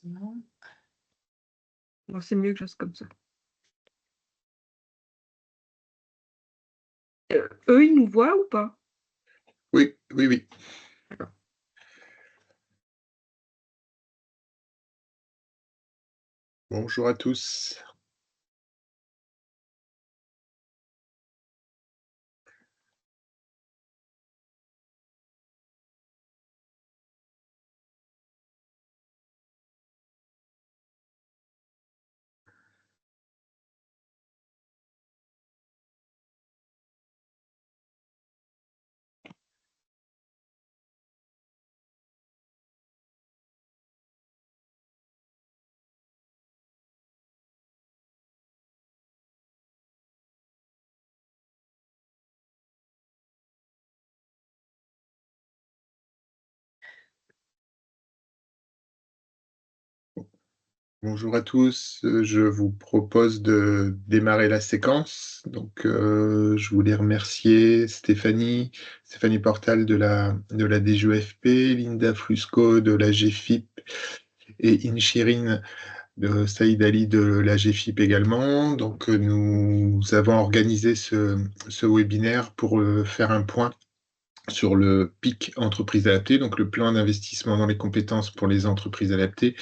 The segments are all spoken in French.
Non. Bon, c'est mieux que je reste comme ça. Eux, ils nous voient ou pas? Oui, oui, oui. D'accord. Bonjour à tous. Bonjour à tous, je vous propose de démarrer la séquence. Donc, je voulais remercier Stéphanie Portal de la DGEFP, Linda Flusco de la GFIP et Inchirine de Saïd Ali de la GFIP également. Donc, nous avons organisé ce webinaire pour faire un point sur le PIC entreprise adaptée, donc le plan d'investissement dans les compétences pour les entreprises adaptées,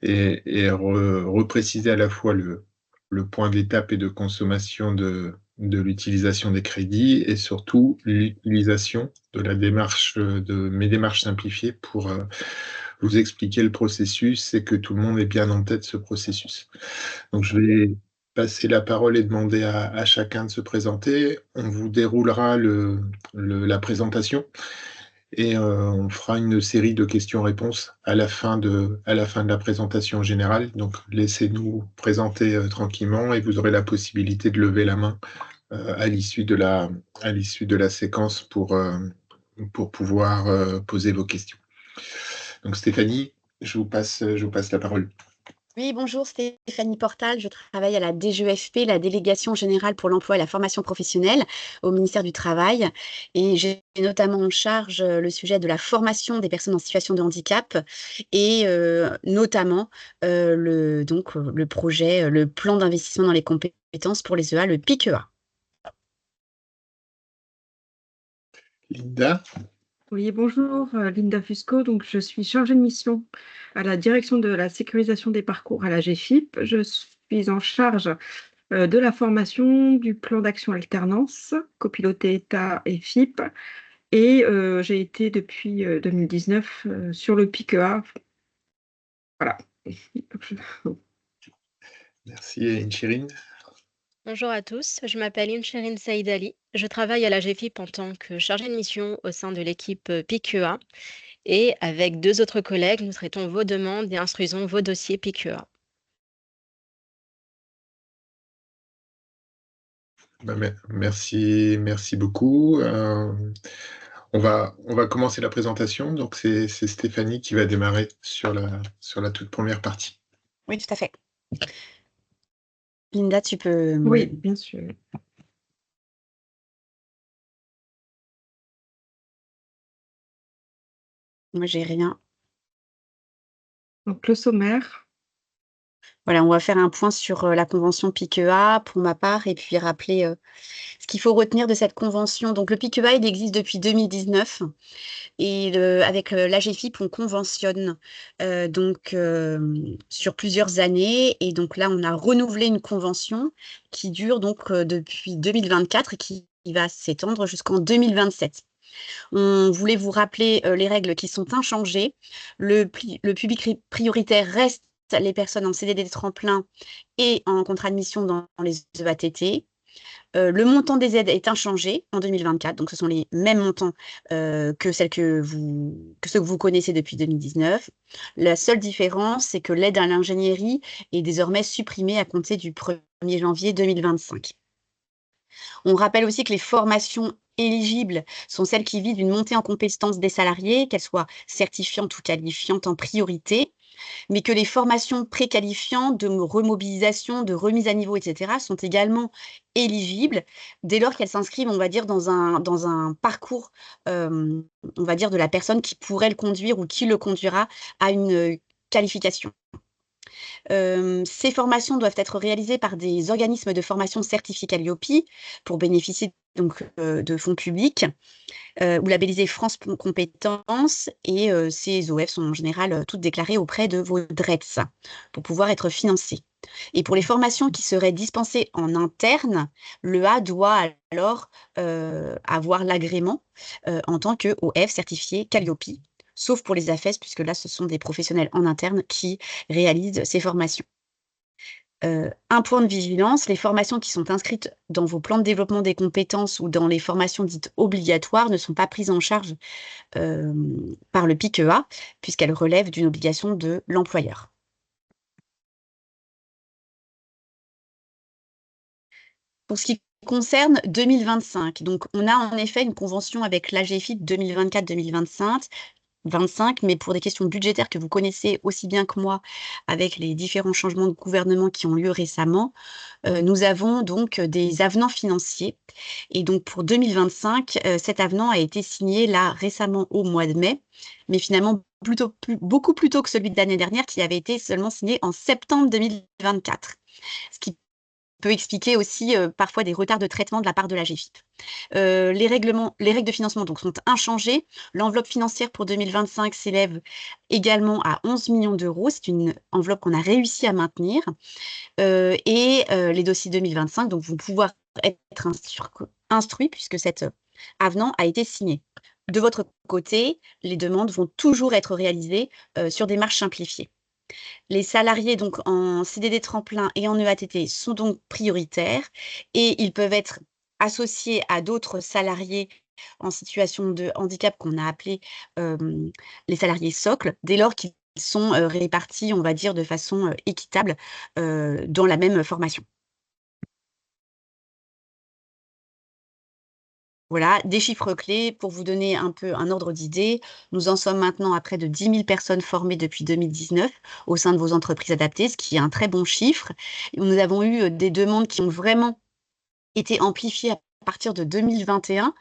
et repréciser à la fois le point d'étape et de consommation de l'utilisation des crédits et surtout l'utilisation de la démarche, de mes démarches simplifiées pour vous expliquer le processus et que tout le monde ait bien en tête ce processus. Donc je vais passer la parole et demander à chacun de se présenter. On vous déroulera la présentation et on fera une série de questions-réponses à la fin de la présentation générale. Donc laissez-nous présenter tranquillement et vous aurez la possibilité de lever la main à l'issue de la séquence pour pouvoir poser vos questions. Donc Stéphanie, je vous passe la parole. Oui, bonjour, Stéphanie Portal. Je travaille à la DGEFP, la Délégation générale pour l'emploi et la formation professionnelle au ministère du Travail. Et j'ai notamment en charge le sujet de la formation des personnes en situation de handicap et notamment le projet, le plan d'investissement dans les compétences pour les EA, le PICEA. Linda. Oui, bonjour, Linda Fusco. Donc, je suis chargée de mission à la direction de la sécurisation des parcours à la GFIP. Je suis en charge de la formation du plan d'action alternance, copiloté État et FIP. Et j'ai été depuis 2019 sur le PICEA. Voilà. Merci, Inchirine. Bonjour à tous, je m'appelle Inchirine Saïd Ali. Je travaille à la GFIP en tant que chargée de mission au sein de l'équipe PICEA. Et avec 2 autres collègues, nous traitons vos demandes et instruisons vos dossiers PICEA. Merci beaucoup. On va commencer la présentation. Donc, c'est Stéphanie qui va démarrer sur la toute première partie. Oui, tout à fait. Linda, tu peux... Oui, bien sûr. Moi, j'ai rien. Donc, le sommaire. Voilà, on va faire un point sur la convention PICEA pour ma part et puis rappeler ce qu'il faut retenir de cette convention. Donc, le PICEA, il existe depuis 2019 et avec l'AGFIP, on conventionne sur plusieurs années. Et donc là, on a renouvelé une convention qui dure donc depuis 2024 et qui va s'étendre jusqu'en 2027. On voulait vous rappeler les règles qui sont inchangées. Le public prioritaire reste les personnes en CDD de tremplin et en contrat de mission dans les EATT. Le montant des aides est inchangé en 2024, donc ce sont les mêmes montants que ceux que vous connaissez depuis 2019. La seule différence, c'est que l'aide à l'ingénierie est désormais supprimée à compter du 1er janvier 2025. On rappelle aussi que les formations éligibles sont celles qui visent une montée en compétences des salariés, qu'elles soient certifiantes ou qualifiantes en priorité, mais que les formations préqualifiantes de remobilisation, de remise à niveau, etc., sont également éligibles dès lors qu'elles s'inscrivent, on va dire, dans un parcours, on va dire, de la personne qui pourrait le conduire ou qui le conduira à une qualification. Ces formations doivent être réalisées par des organismes de formation certifiés Calliope pour bénéficier donc de fonds publics ou labellisés France Compétences, et ces OF sont en général toutes déclarées auprès de vos DRETS pour pouvoir être financées. Et pour les formations qui seraient dispensées en interne, l'EA doit alors avoir l'agrément en tant que OF certifié Calliope, sauf pour les AFES, puisque là, ce sont des professionnels en interne qui réalisent ces formations. Un point de vigilance, les formations qui sont inscrites dans vos plans de développement des compétences ou dans les formations dites obligatoires ne sont pas prises en charge par le PICEA, puisqu'elles relèvent d'une obligation de l'employeur. Pour ce qui concerne 2025, donc on a en effet une convention avec l'AGFIP 2024-2025, mais pour des questions budgétaires que vous connaissez aussi bien que moi, avec les différents changements de gouvernement qui ont lieu récemment, nous avons donc des avenants financiers. Et donc pour 2025, cet avenant a été signé là récemment au mois de mai, mais finalement beaucoup plus tôt que celui de l'année dernière qui avait été seulement signé en septembre 2024. Ce qui peut expliquer aussi parfois des retards de traitement de la part de la GFIP. Les règles de financement donc, sont inchangées. L'enveloppe financière pour 2025 s'élève également à 11 millions d'euros. C'est une enveloppe qu'on a réussi à maintenir. Et les dossiers 2025 donc, vont pouvoir être instruits puisque cet avenant a été signé. De votre côté, les demandes vont toujours être réalisées sur des marches simplifiées. Les salariés donc en CDD tremplin et en EATT sont donc prioritaires et ils peuvent être associés à d'autres salariés en situation de handicap qu'on a appelés les salariés socles, dès lors qu'ils sont répartis, on va dire, de façon équitable dans la même formation. Voilà, des chiffres clés pour vous donner un peu un ordre d'idée. Nous en sommes maintenant à près de 10 000 personnes formées depuis 2019 au sein de vos entreprises adaptées, ce qui est un très bon chiffre. Nous avons eu des demandes qui ont vraiment été amplifiées à partir de 2021,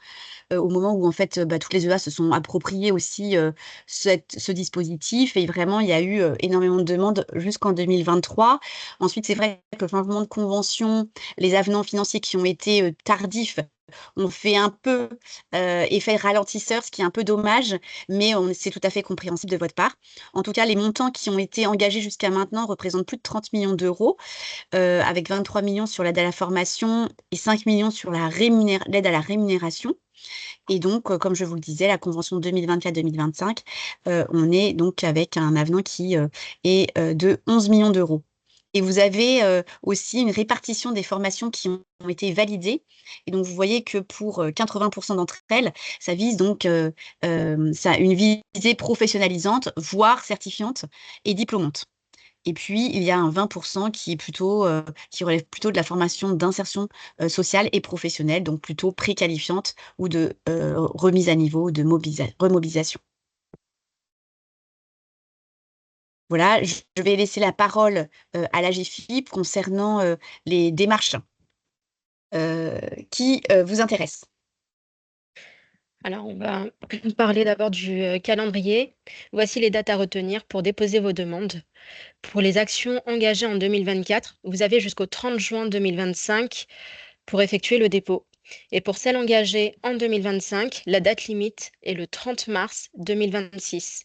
au moment où en fait toutes les EA se sont appropriées aussi ce dispositif, et vraiment il y a eu énormément de demandes jusqu'en 2023. Ensuite, c'est vrai que le changement de convention, les avenants financiers qui ont été tardifs ont fait un peu effet ralentisseur, ce qui est un peu dommage, mais c'est tout à fait compréhensible de votre part. En tout cas, les montants qui ont été engagés jusqu'à maintenant représentent plus de 30 millions d'euros, avec 23 millions sur l'aide à la formation et 5 millions sur l'aide à la rémunération. Et donc, comme je vous le disais, la convention 2024-2025, on est donc avec un avenant qui est de 11 millions d'euros. Et vous avez aussi une répartition des formations qui ont été validées. Et donc, vous voyez que pour 80% d'entre elles, ça vise donc ça a une visée professionnalisante, voire certifiante et diplômante. Et puis, il y a un 20% qui est plutôt, qui relève plutôt de la formation d'insertion sociale et professionnelle, donc plutôt préqualifiante ou de remise à niveau, de remobilisation. Voilà, je vais laisser la parole à la GFIP concernant les démarches qui vous intéressent. Alors, on va parler d'abord du calendrier. Voici les dates à retenir pour déposer vos demandes. Pour les actions engagées en 2024, vous avez jusqu'au 30 juin 2025 pour effectuer le dépôt. Et pour celles engagées en 2025, la date limite est le 30 mars 2026.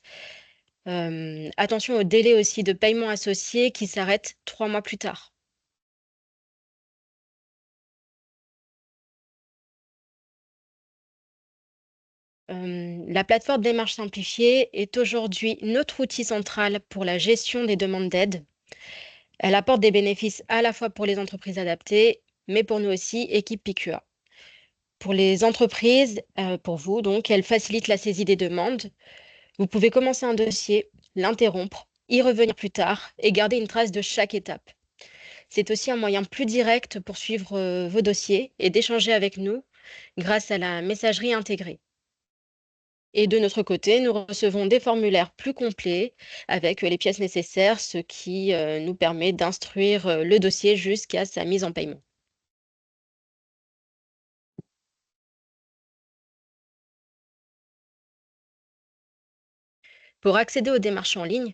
Attention au délai aussi de paiement associé qui s'arrête 3 mois plus tard. La plateforme Démarche simplifiée est aujourd'hui notre outil central pour la gestion des demandes d'aide. Elle apporte des bénéfices à la fois pour les entreprises adaptées, mais pour nous aussi, équipe PICUA. Pour les entreprises, pour vous, donc, elle facilite la saisie des demandes. Vous pouvez commencer un dossier, l'interrompre, y revenir plus tard et garder une trace de chaque étape. C'est aussi un moyen plus direct pour suivre vos dossiers et d'échanger avec nous grâce à la messagerie intégrée. Et de notre côté, nous recevons des formulaires plus complets avec les pièces nécessaires, ce qui nous permet d'instruire le dossier jusqu'à sa mise en paiement. Pour accéder aux démarches en ligne,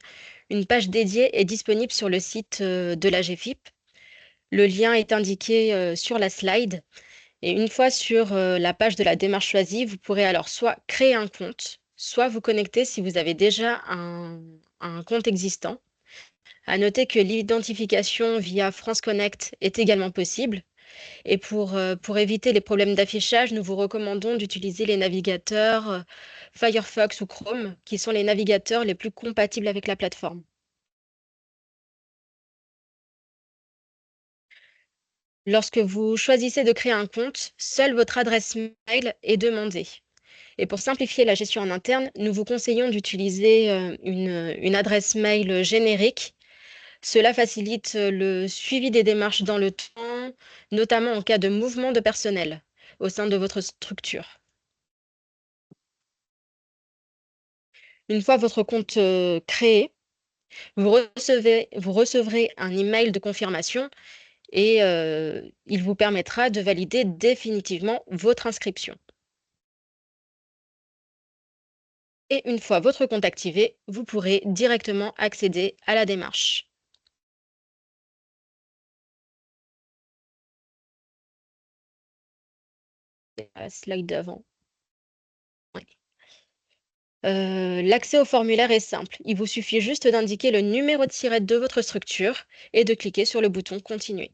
une page dédiée est disponible sur le site de la GFIP. Le lien est indiqué sur la slide. Et une fois sur la page de la démarche choisie, vous pourrez alors soit créer un compte, soit vous connecter si vous avez déjà un compte existant. À noter que l'identification via France Connect est également possible. Et pour éviter les problèmes d'affichage, nous vous recommandons d'utiliser les navigateurs Firefox ou Chrome, qui sont les navigateurs les plus compatibles avec la plateforme. Lorsque vous choisissez de créer un compte, seule votre adresse mail est demandée. Et pour simplifier la gestion en interne, nous vous conseillons d'utiliser une adresse mail générique. Cela facilite le suivi des démarches dans le temps, notamment en cas de mouvement de personnel au sein de votre structure. Une fois votre compte créé, vous recevrez un email de confirmation et il vous permettra de valider définitivement votre inscription. Et une fois votre compte activé, vous pourrez directement accéder à la démarche. La slide d'avant. Ouais. L'accès au formulaire est simple. Il vous suffit juste d'indiquer le numéro de SIRET de votre structure et de cliquer sur le bouton Continuer.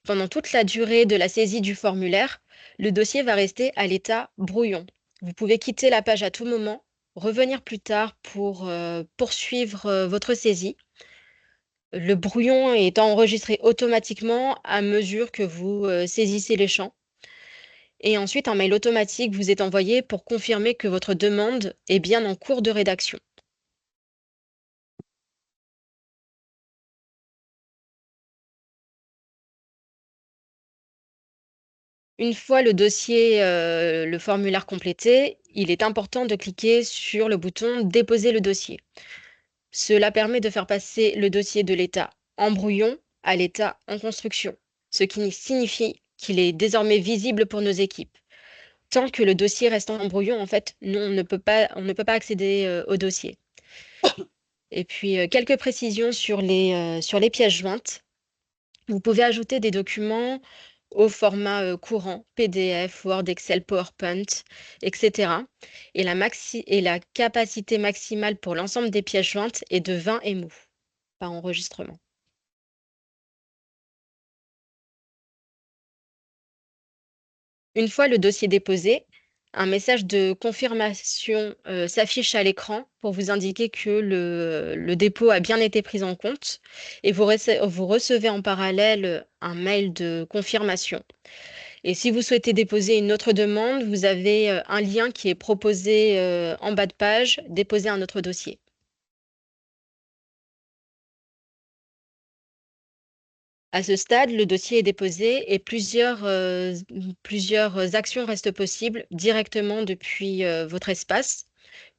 Pendant toute la durée de la saisie du formulaire, le dossier va rester à l'état brouillon. Vous pouvez quitter la page à tout moment, revenir plus tard pour poursuivre votre saisie. Le brouillon est enregistré automatiquement à mesure que vous saisissez les champs. Et ensuite, un mail automatique vous est envoyé pour confirmer que votre demande est bien en cours de rédaction. Une fois le dossier, le formulaire complété, il est important de cliquer sur le bouton Déposer le dossier. Cela permet de faire passer le dossier de l'état en brouillon à l'état en construction, ce qui signifie qu'il est désormais visible pour nos équipes. Tant que le dossier reste en brouillon, en fait, nous, on ne peut pas accéder au dossier. Et puis, quelques précisions sur les pièces jointes. Vous pouvez ajouter des documents au format courant, PDF, Word, Excel, PowerPoint, etc. Et la capacité maximale pour l'ensemble des pièces jointes est de 20 MO par enregistrement. Une fois le dossier déposé, un message de confirmation s'affiche à l'écran pour vous indiquer que le dépôt a bien été pris en compte et vous recevez en parallèle un mail de confirmation. Et si vous souhaitez déposer une autre demande, vous avez un lien qui est proposé en bas de page, déposer un autre dossier. À ce stade, le dossier est déposé et plusieurs actions restent possibles directement depuis votre espace,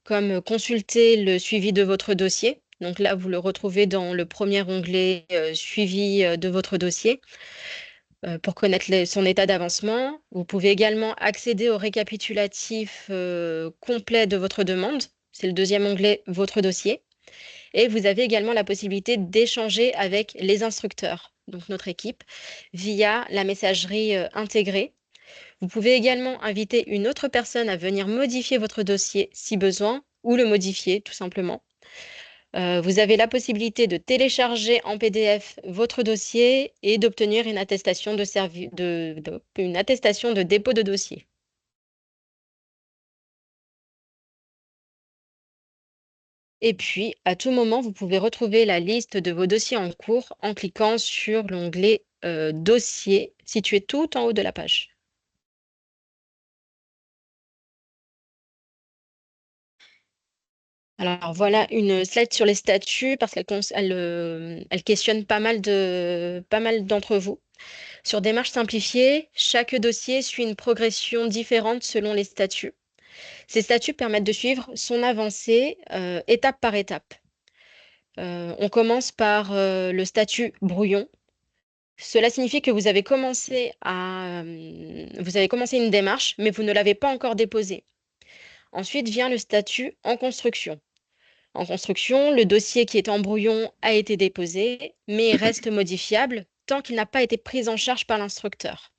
comme consulter le suivi de votre dossier. Donc là, vous le retrouvez dans le premier onglet Suivi de votre dossier pour connaître son état d'avancement. Vous pouvez également accéder au récapitulatif complet de votre demande. C'est le deuxième onglet Votre dossier. Et vous avez également la possibilité d'échanger avec les instructeurs, donc notre équipe, via la messagerie intégrée. Vous pouvez également inviter une autre personne à venir modifier votre dossier si besoin, ou le modifier tout simplement. Vous avez la possibilité de télécharger en PDF votre dossier et d'obtenir une attestation une attestation de dépôt de dossier. Et puis, à tout moment, vous pouvez retrouver la liste de vos dossiers en cours en cliquant sur l'onglet Dossier situé tout en haut de la page. Alors voilà une slide sur les statuts parce qu'elle questionne pas mal d'entre vous. Sur démarche simplifiée, chaque dossier suit une progression différente selon les statuts. Ces statuts permettent de suivre son avancée étape par étape. On commence par le statut brouillon. Cela signifie que vous avez commencé une démarche, mais vous ne l'avez pas encore déposée. Ensuite vient le statut en construction. En construction, le dossier qui est en brouillon a été déposé, mais reste modifiable tant qu'il n'a pas été pris en charge par l'instructeur.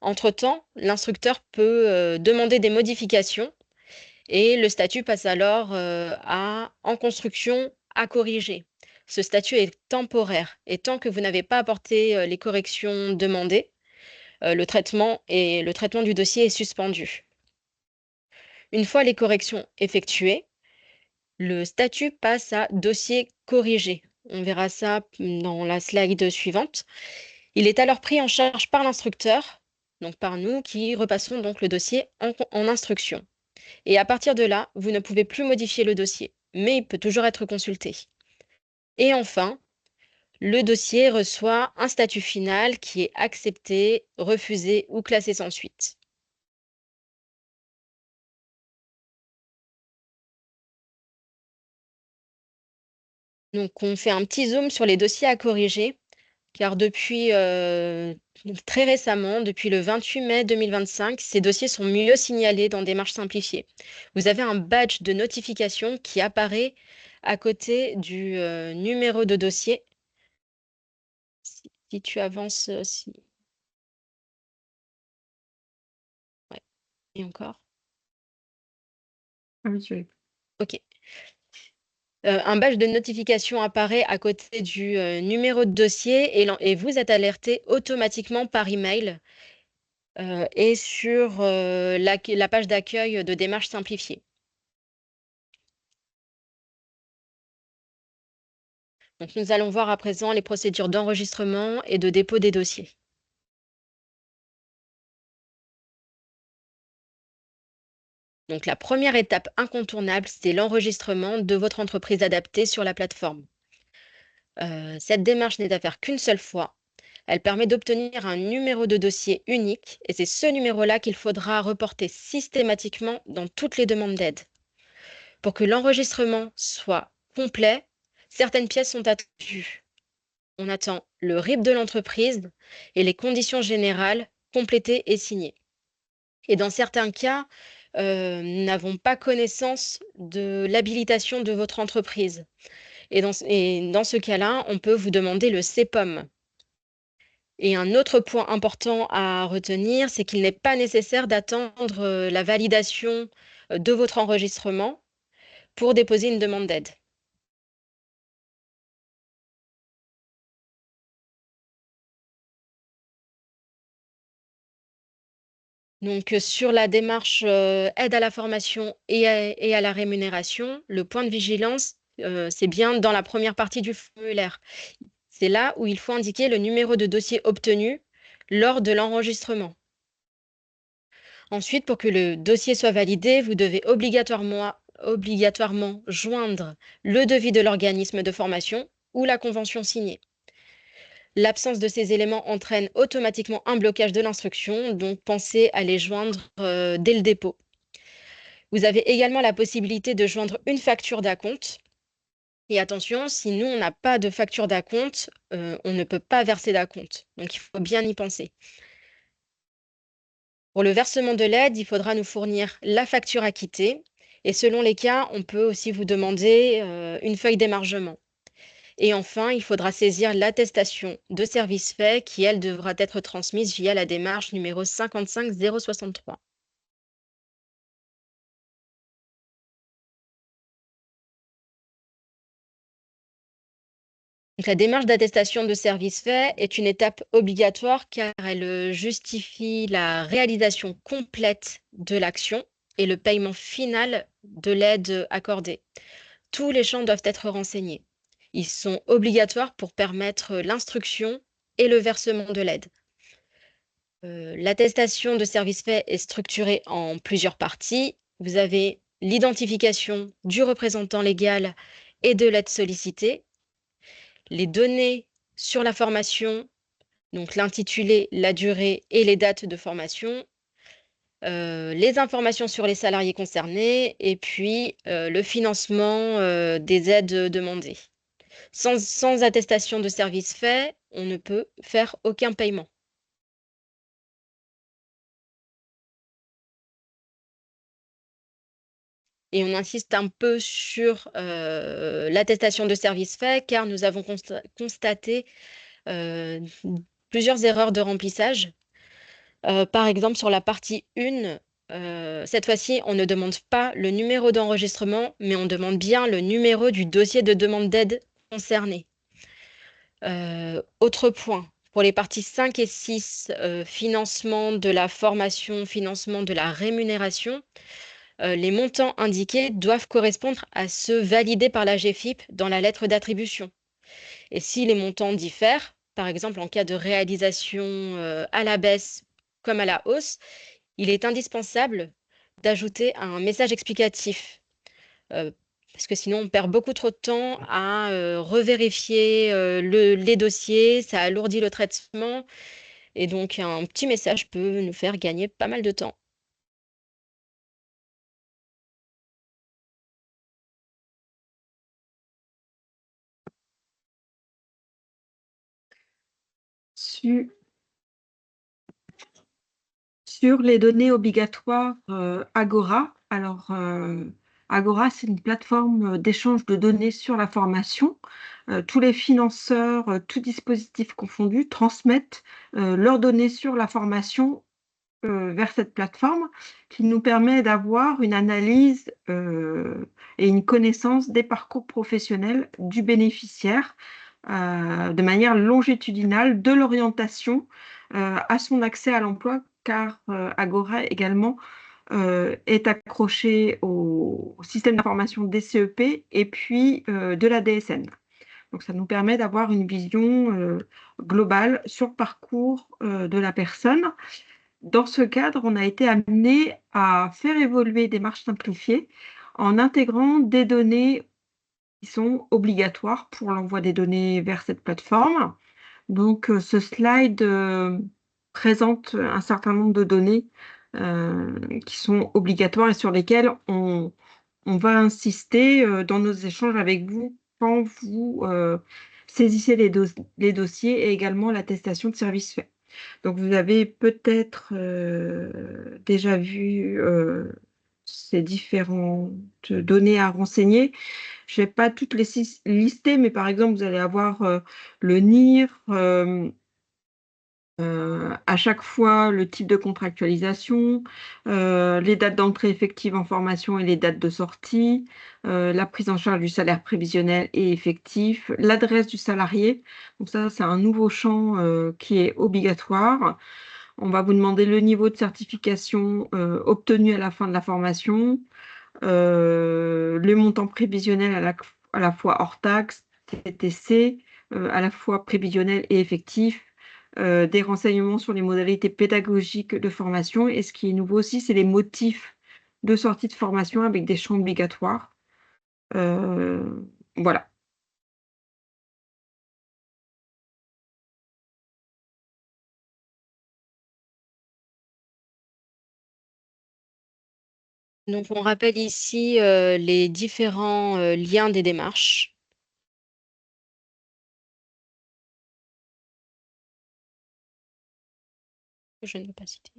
Entre-temps, l'instructeur peut demander des modifications et le statut passe alors en construction à corriger. Ce statut est temporaire et tant que vous n'avez pas apporté les corrections demandées, le traitement du dossier est suspendu. Une fois les corrections effectuées, le statut passe à dossier corrigé. On verra ça dans la slide suivante. Il est alors pris en charge par l'instructeur, donc par nous qui repassons donc le dossier en instruction. Et à partir de là, vous ne pouvez plus modifier le dossier, mais il peut toujours être consulté. Et enfin, le dossier reçoit un statut final qui est accepté, refusé ou classé sans suite. Donc, on fait un petit zoom sur les dossiers à corriger, car depuis très récemment, depuis le 28 mai 2025, ces dossiers sont mieux signalés dans Démarche simplifiée. Vous avez un badge de notification qui apparaît à côté du numéro de dossier. Si tu avances, ouais, et encore. Ah oui, je l'ai. OK. Un badge de notification apparaît à côté du numéro de dossier et vous êtes alerté automatiquement par email et sur la page d'accueil de Démarche simplifiée. Donc, nous allons voir à présent les procédures d'enregistrement et de dépôt des dossiers. Donc, la première étape incontournable, c'est l'enregistrement de votre entreprise adaptée sur la plateforme. Cette démarche n'est à faire qu'une seule fois. Elle permet d'obtenir un numéro de dossier unique et c'est ce numéro-là qu'il faudra reporter systématiquement dans toutes les demandes d'aide. Pour que l'enregistrement soit complet, certaines pièces sont attendues. On attend le RIB de l'entreprise et les conditions générales complétées et signées. Et dans certains cas, nous n'avons pas connaissance de l'habilitation de votre entreprise. Et dans ce cas-là, on peut vous demander le CEPOM. Et un autre point important à retenir, c'est qu'il n'est pas nécessaire d'attendre la validation de votre enregistrement pour déposer une demande d'aide. Donc, sur la démarche aide à la formation et à la rémunération, le point de vigilance, c'est bien dans la première partie du formulaire. C'est là où il faut indiquer le numéro de dossier obtenu lors de l'enregistrement. Ensuite, pour que le dossier soit validé, vous devez obligatoirement joindre le devis de l'organisme de formation ou la convention signée. L'absence de ces éléments entraîne automatiquement un blocage de l'instruction, donc pensez à les joindre dès le dépôt. Vous avez également la possibilité de joindre une facture d'acompte. Et attention, si nous, on n'a pas de facture d'acompte, on ne peut pas verser d'acompte. Donc, il faut bien y penser. Pour le versement de l'aide, il faudra nous fournir la facture acquittée. Et selon les cas, on peut aussi vous demander une feuille d'émargement. Et enfin, il faudra saisir l'attestation de service fait qui, elle, devra être transmise via la démarche numéro 55063. Donc, la démarche d'attestation de service fait est une étape obligatoire car elle justifie la réalisation complète de l'action et le paiement final de l'aide accordée. Tous les champs doivent être renseignés. Ils sont obligatoires pour permettre l'instruction et le versement de l'aide. L'attestation de service fait est structurée en plusieurs parties. Vous avez l'identification du représentant légal et de l'aide sollicitée, les données sur la formation, donc l'intitulé, la durée et les dates de formation, les informations sur les salariés concernés et puis le financement des aides demandées. Sans attestation de service fait, on ne peut faire aucun paiement. Et on insiste un peu sur l'attestation de service fait, car nous avons constaté euh, plusieurs erreurs de remplissage. Par exemple, sur la partie 1, cette fois-ci, on ne demande pas le numéro d'enregistrement, mais on demande bien le numéro du dossier de demande d'aide concerné. Autre point, pour les parties 5 et 6, financement de la formation, financement de la rémunération, les montants indiqués doivent correspondre à ceux validés par la GFIP dans la lettre d'attribution. Et si les montants diffèrent, par exemple en cas de réalisation à la baisse comme à la hausse, il est indispensable d'ajouter un message explicatif, euh, parce que sinon on perd beaucoup trop de temps à revérifier les dossiers, ça alourdit le traitement, et donc un petit message peut nous faire gagner pas mal de temps. Su- Sur les données obligatoires Agora, alors Agora, c'est une plateforme d'échange de données sur la formation. Tous les financeurs, tous dispositifs confondus, transmettent leurs données sur la formation vers cette plateforme qui nous permet d'avoir une analyse et une connaissance des parcours professionnels du bénéficiaire de manière longitudinale, de l'orientation à son accès à l'emploi, car Agora également est accroché au système d'information des CEP et puis de la DSN. Donc, ça nous permet d'avoir une vision globale sur le parcours de la personne. Dans ce cadre, on a été amené à faire évoluer des démarches simplifiées en intégrant des données qui sont obligatoires pour l'envoi des données vers cette plateforme. Donc, ce slide présente un certain nombre de données qui sont obligatoires et sur lesquelles on va insister dans nos échanges avec vous quand vous saisissez les dossiers et également l'attestation de service fait. Donc, vous avez peut-être déjà vu ces différentes données à renseigner. Je ne vais pas toutes les lister, mais par exemple, vous allez avoir le NIR, à chaque fois le type de contractualisation, les dates d'entrée effective en formation et les dates de sortie, la prise en charge du salaire prévisionnel et effectif, l'adresse du salarié. Donc ça, c'est un nouveau champ qui est obligatoire. On va vous demander le niveau de certification obtenu à la fin de la formation, le montant prévisionnel à la fois hors taxe, TTC, à la fois prévisionnel et effectif, des renseignements sur les modalités pédagogiques de formation. Et ce qui est nouveau aussi, c'est les motifs de sortie de formation avec des champs obligatoires. Voilà. Donc on rappelle ici les différents liens des démarches. Je ne vais pas citer.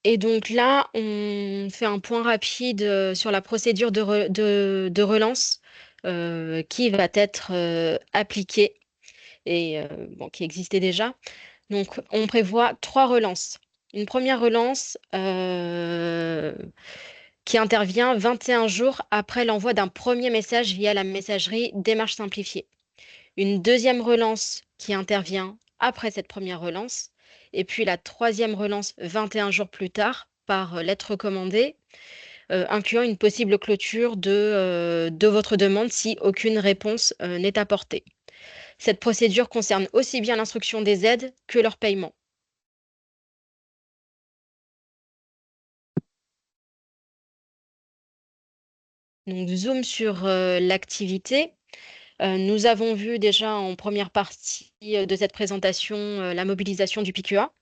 Et donc là, on fait un point rapide sur la procédure de relance qui va être appliquée et bon, qui existait déjà. Donc, on prévoit 3 relances. Une première relance qui intervient 21 jours après l'envoi d'un premier message via la messagerie démarche simplifiée. Une deuxième relance qui intervient après cette première relance. Et puis la troisième relance 21 jours plus tard par lettre recommandée, incluant une possible clôture de votre demande si aucune réponse n'est apportée. Cette procédure concerne aussi bien l'instruction des aides que leur paiement. Donc, zoom sur l'activité. Nous avons vu déjà en première partie de cette présentation la mobilisation du PQA.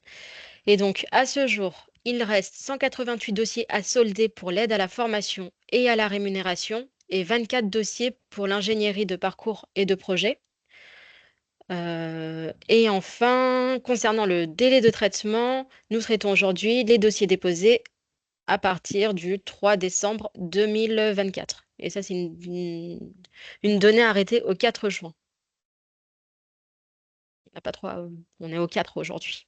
Et donc, à ce jour, il reste 188 dossiers à solder pour l'aide à la formation et à la rémunération et 24 dossiers pour l'ingénierie de parcours et de projet. Et enfin, concernant le délai de traitement, nous traitons aujourd'hui les dossiers déposés à partir du 3 décembre 2024. Et ça, c'est une donnée arrêtée au 4 juin. Il n'y a pas trop, on est au 4 aujourd'hui.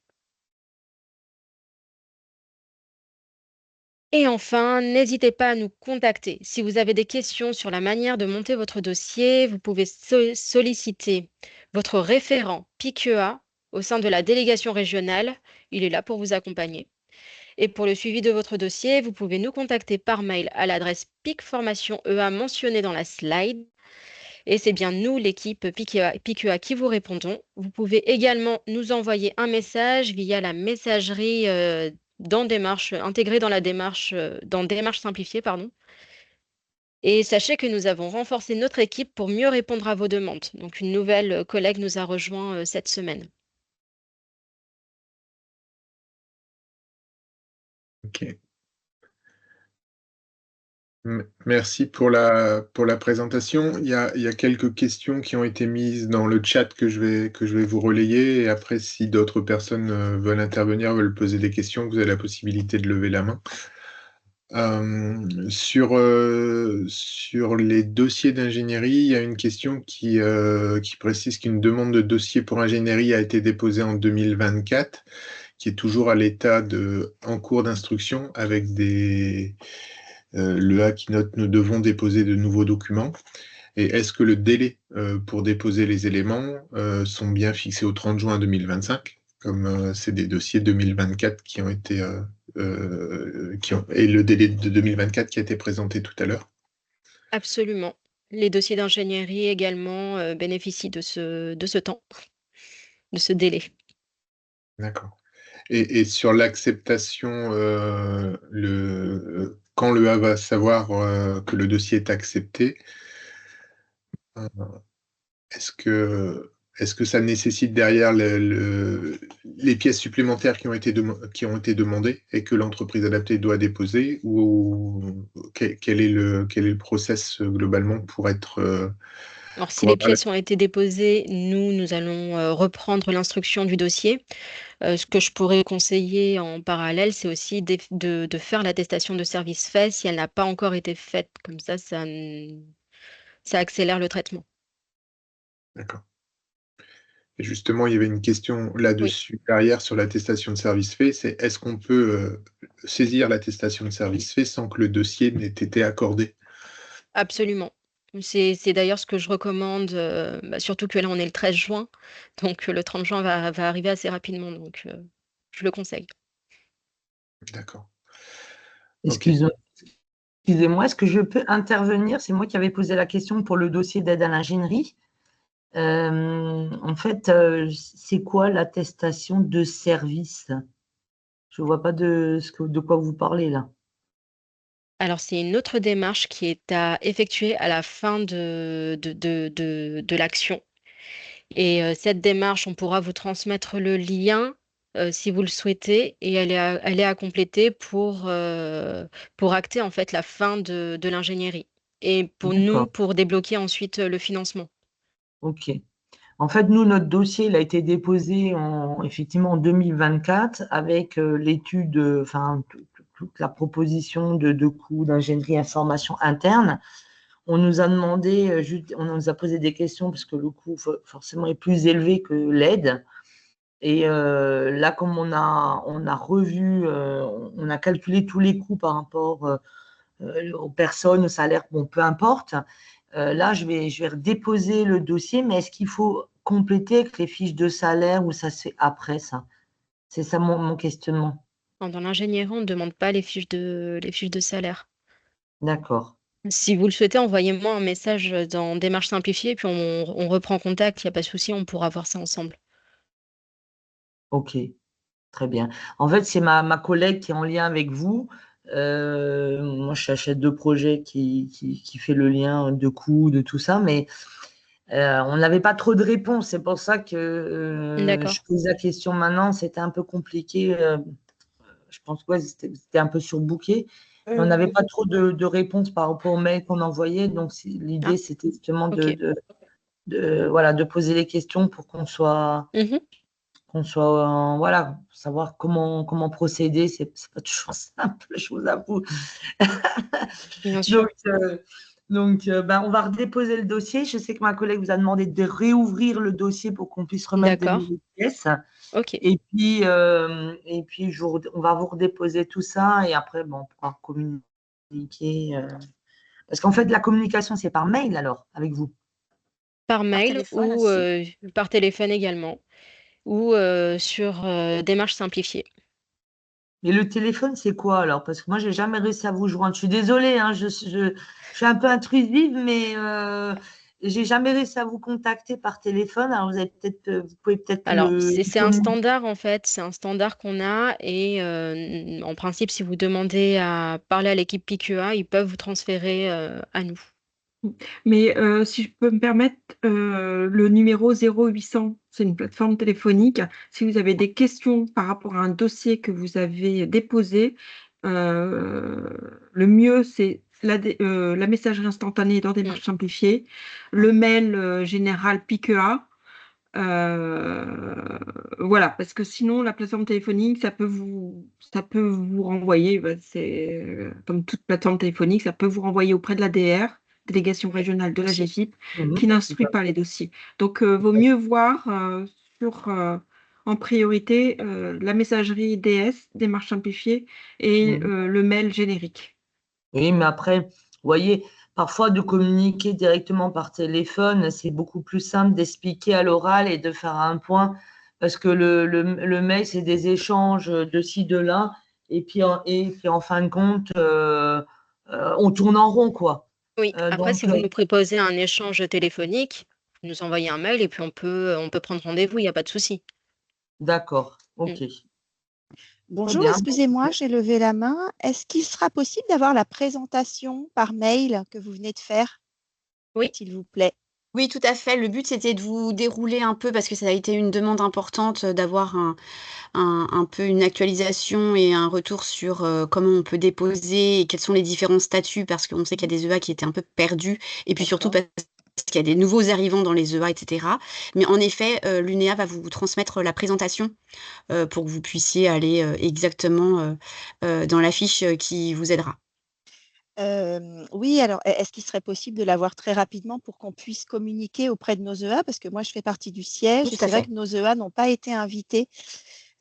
Et enfin, n'hésitez pas à nous contacter. Si vous avez des questions sur la manière de monter votre dossier, vous pouvez solliciter votre référent PIQEA au sein de la délégation régionale. Il est là pour vous accompagner. Et pour le suivi de votre dossier, vous pouvez nous contacter par mail à l'adresse PIC-Formation-EA mentionnée dans la slide. Et c'est bien nous, l'équipe PIQEA, qui vous répondons. Vous pouvez également nous envoyer un message via la messagerie intégrée dans la démarche, dans Démarche simplifiée, pardon. Et sachez que nous avons renforcé notre équipe pour mieux répondre à vos demandes. Donc, une nouvelle collègue nous a rejoint cette semaine. Ok. Merci pour la présentation. Il y a quelques questions qui ont été mises dans le chat que je vais vous relayer. Et après, si d'autres personnes veulent intervenir, veulent poser des questions, vous avez la possibilité de lever la main. Sur les dossiers d'ingénierie, il y a une question qui précise qu'une demande de dossier pour ingénierie a été déposée en 2024, qui est toujours à l'état en cours d'instruction avec l'EA qui note « Nous devons déposer de nouveaux documents ». Et est-ce que le délai pour déposer les éléments sont bien fixés au 30 juin 2025, comme c'est des dossiers 2024 qui ont été et le délai de 2024 qui a été présenté tout à l'heure? Absolument. Les dossiers d'ingénierie également bénéficient de ce temps, de ce délai. D'accord. Et sur l'acceptation, quand l'EA va savoir que le dossier est accepté, est-ce que ça nécessite derrière les pièces supplémentaires qui ont été demandées et que l'entreprise adaptée doit déposer, ou quel est le process globalement pour être Alors, si pour les avoir pièces ont été déposées, nous allons reprendre l'instruction du dossier. Ce que je pourrais conseiller en parallèle, c'est aussi de faire l'attestation de service fait si elle n'a pas encore été faite. Comme ça accélère le traitement. D'accord. Et justement, il y avait une question Oui, là-dessus derrière sur l'attestation de service fait, c'est est-ce qu'on peut saisir l'attestation de service fait sans que le dossier n'ait été accordé? absolument. C'est d'ailleurs ce que je recommande, surtout que là, on est le 13 juin. Donc, le 30 juin va arriver assez rapidement. Donc, je le conseille. D'accord. Ok. Excusez-moi, est-ce que je peux intervenir? C'est moi qui avais posé la question pour le dossier d'aide à l'ingénierie. En fait, c'est quoi l'attestation de service? Je ne vois pas de quoi vous parlez là. Alors, c'est une autre démarche qui est à effectuer à la fin de l'action. Et cette démarche, on pourra vous transmettre le lien si vous le souhaitez, et elle est à compléter pour acter en fait la fin de l'ingénierie. Et pour nous, D'accord, pour débloquer ensuite le financement. ok. En fait, nous, notre dossier, il a été déposé effectivement en 2024 avec l'étude, enfin, toute la proposition de coûts d'ingénierie information interne. On nous a demandé, on nous a posé des questions parce que le coût forcément est plus élevé que l'aide. Et là, comme on a revu, on a calculé tous les coûts par rapport aux personnes, aux salaires, bon, peu importe. Là, je vais déposer le dossier, mais est-ce qu'il faut compléter avec les fiches de salaire ou ça se fait après ça? C'est ça mon questionnement. Dans l'ingénierie, on ne demande pas les fiches de salaire. D'accord. Si vous le souhaitez, envoyez-moi un message dans Démarche simplifiée, puis on reprend contact, il n'y a pas de souci, on pourra voir ça ensemble. Ok, très bien. En fait, c'est ma collègue qui est en lien avec vous. Moi, je suis chef de projet qui fait le lien de coûts, de tout ça, mais on n'avait pas trop de réponses. C'est pour ça que D'accord. je pose la question maintenant. C'était un peu compliqué. Je pense que c'était un peu surbooké. On n'avait pas trop de réponses par rapport aux mails qu'on envoyait, donc l'idée, c'était justement ok. voilà, de poser les questions pour qu'on soit, Mhm, voilà, savoir comment procéder. C'est pas toujours simple, je vous avoue. bien sûr. Ben, on va redéposer le dossier. Je sais que ma collègue vous a demandé de réouvrir le dossier pour qu'on puisse remettre des D'accord. nouvelles pièces. Ok. Et puis on va vous redéposer tout ça et après, bon, on pourra communiquer. Parce qu'en fait, la communication, c'est par mail alors, avec vous. Par Par mail téléphone ou aussi. par téléphone également, ou sur démarche simplifiée. Et le téléphone, c'est quoi alors? Parce que moi, j'ai jamais réussi à vous joindre. Je suis désolée, hein, je suis un peu intrusive, mais j'ai jamais réussi à vous contacter par téléphone. Alors, vous pouvez peut-être Alors, me c'est un communiquer. standard en fait, c'est un standard qu'on a et en principe, si vous demandez à parler à l'équipe PQA, ils peuvent vous transférer à nous. Mais si je peux me permettre, le numéro 0800, c'est une plateforme téléphonique. Si vous avez des questions par rapport à un dossier que vous avez déposé, le mieux, c'est la messagerie instantanée dans Mm. démarche simplifiée, le mail général PIQA. Voilà, parce que sinon, la plateforme téléphonique, ça peut vous renvoyer, c'est comme toute plateforme téléphonique, ça peut vous renvoyer auprès de l'ADR, délégation régionale de la Aussi. GFIP, Mhm. qui n'instruit pas les dossiers. Donc, vaut mieux voir en priorité la messagerie DS, démarche simplifiée, et Mhm. le mail générique. Oui, mais après, vous voyez, parfois de communiquer directement par téléphone, c'est beaucoup plus simple d'expliquer à l'oral et de faire un point, parce que le mail, c'est des échanges de ci, de là, et puis en fin de compte, on tourne en rond, quoi. Oui, après, si Donc, vous nous proposez un échange téléphonique, vous nous envoyez un mail et puis on peut prendre rendez-vous, il n'y a pas de souci. d'accord, Mm. ok. Très Bonjour, bien. excusez-moi, j'ai levé la main. Est-ce qu'il sera possible d'avoir la présentation par mail que vous venez de faire, Oui, s'il vous plaît? Oui, tout à fait. Le but, c'était de vous dérouler un peu, parce que ça a été une demande importante, d'avoir un peu une actualisation et un retour sur comment on peut déposer et quels sont les différents statuts, parce qu'on sait qu'il y a des EA qui étaient un peu perdus, et puis surtout D'accord. parce qu'il y a des nouveaux arrivants dans les EA, etc. Mais en effet, l'UNEA va vous transmettre la présentation pour que vous puissiez aller exactement dans la fiche qui vous aidera. Oui, alors est-ce qu'il serait possible de l'avoir très rapidement pour qu'on puisse communiquer auprès de nos EA? Parce que moi, je fais partie du Oui, siège et tout à c'est vrai fait. que nos EA n'ont pas été invités.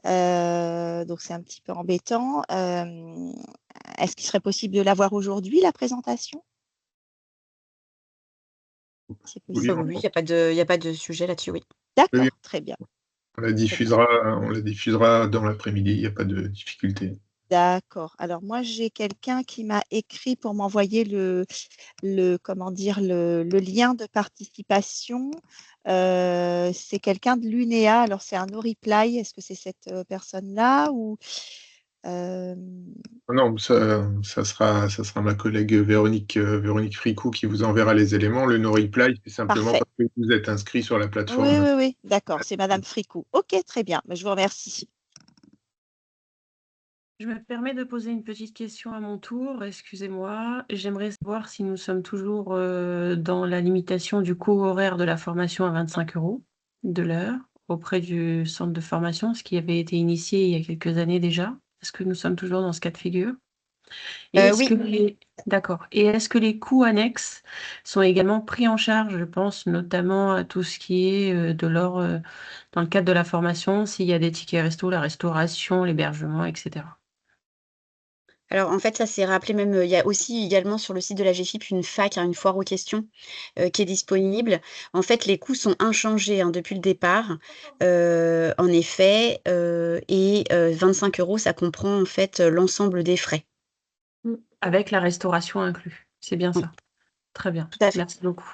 Donc, c'est un petit peu embêtant. Est-ce qu'il serait possible de l'avoir aujourd'hui, la présentation? Si c'est Oui, possible. Oui, il y a pas de sujet là-dessus, oui. oui, D'accord, très bien, on la très bien. diffusera dans l'après-midi, il n'y a pas de difficulté. D'accord. Alors moi, j'ai quelqu'un qui m'a écrit pour m'envoyer comment dire, le lien de participation. C'est quelqu'un de l'UNEA. Alors c'est un no reply. Est-ce que c'est cette personne-là ou euh, Non, ça sera ma collègue Véronique Fricou qui vous enverra les éléments. Le no reply, c'est simplement parfait. parce que vous êtes inscrit sur la Oui, plateforme. oui, oui. D'accord. C'est Madame Fricou. Ok, très bien. Je vous remercie. Je me permets de poser une petite question à mon tour. Excusez-moi. J'aimerais savoir si nous sommes toujours dans la limitation du coût horaire de la formation à 25 € de l'heure auprès du centre de formation, ce qui avait été initié il y a quelques années déjà. Est-ce que nous sommes toujours dans ce cas de figure? Et est-ce que Oui. D'accord. Et est-ce que les coûts annexes sont également pris en charge? Je pense notamment à tout ce qui est dans le cadre de la formation, s'il y a des tickets resto, la restauration, l'hébergement, etc. Alors en fait, ça s'est rappelé même, il y a aussi également sur le site de la GFIP une FAQ, hein, une foire aux questions, qui est disponible. En fait, les coûts sont inchangés, hein, depuis le départ, en effet, et 25 €, ça comprend en fait, l'ensemble des frais. Avec la restauration inclus. C'est bien Oui, ça. Très bien. tout à fait. Merci beaucoup.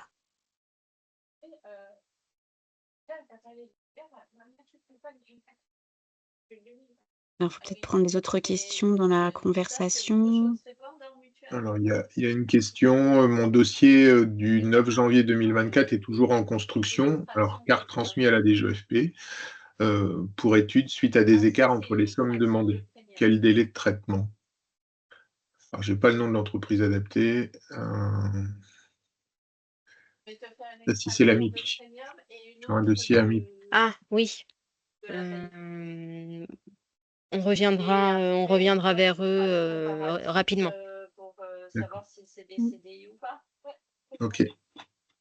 Alors, faut peut-être prendre les autres questions dans la conversation. Alors, il y a une question. Mon dossier du 9 janvier 2024 est toujours en construction, alors car transmis à la DGEFP pour étude suite à des écarts entre les sommes demandées. Quel délai de traitement? Alors, je n'ai pas le nom de l'entreprise adaptée. Si c'est l'AMIP, sur un dossier AMIP. Ah oui. On reviendra vers eux rapidement. D'accord. Ok.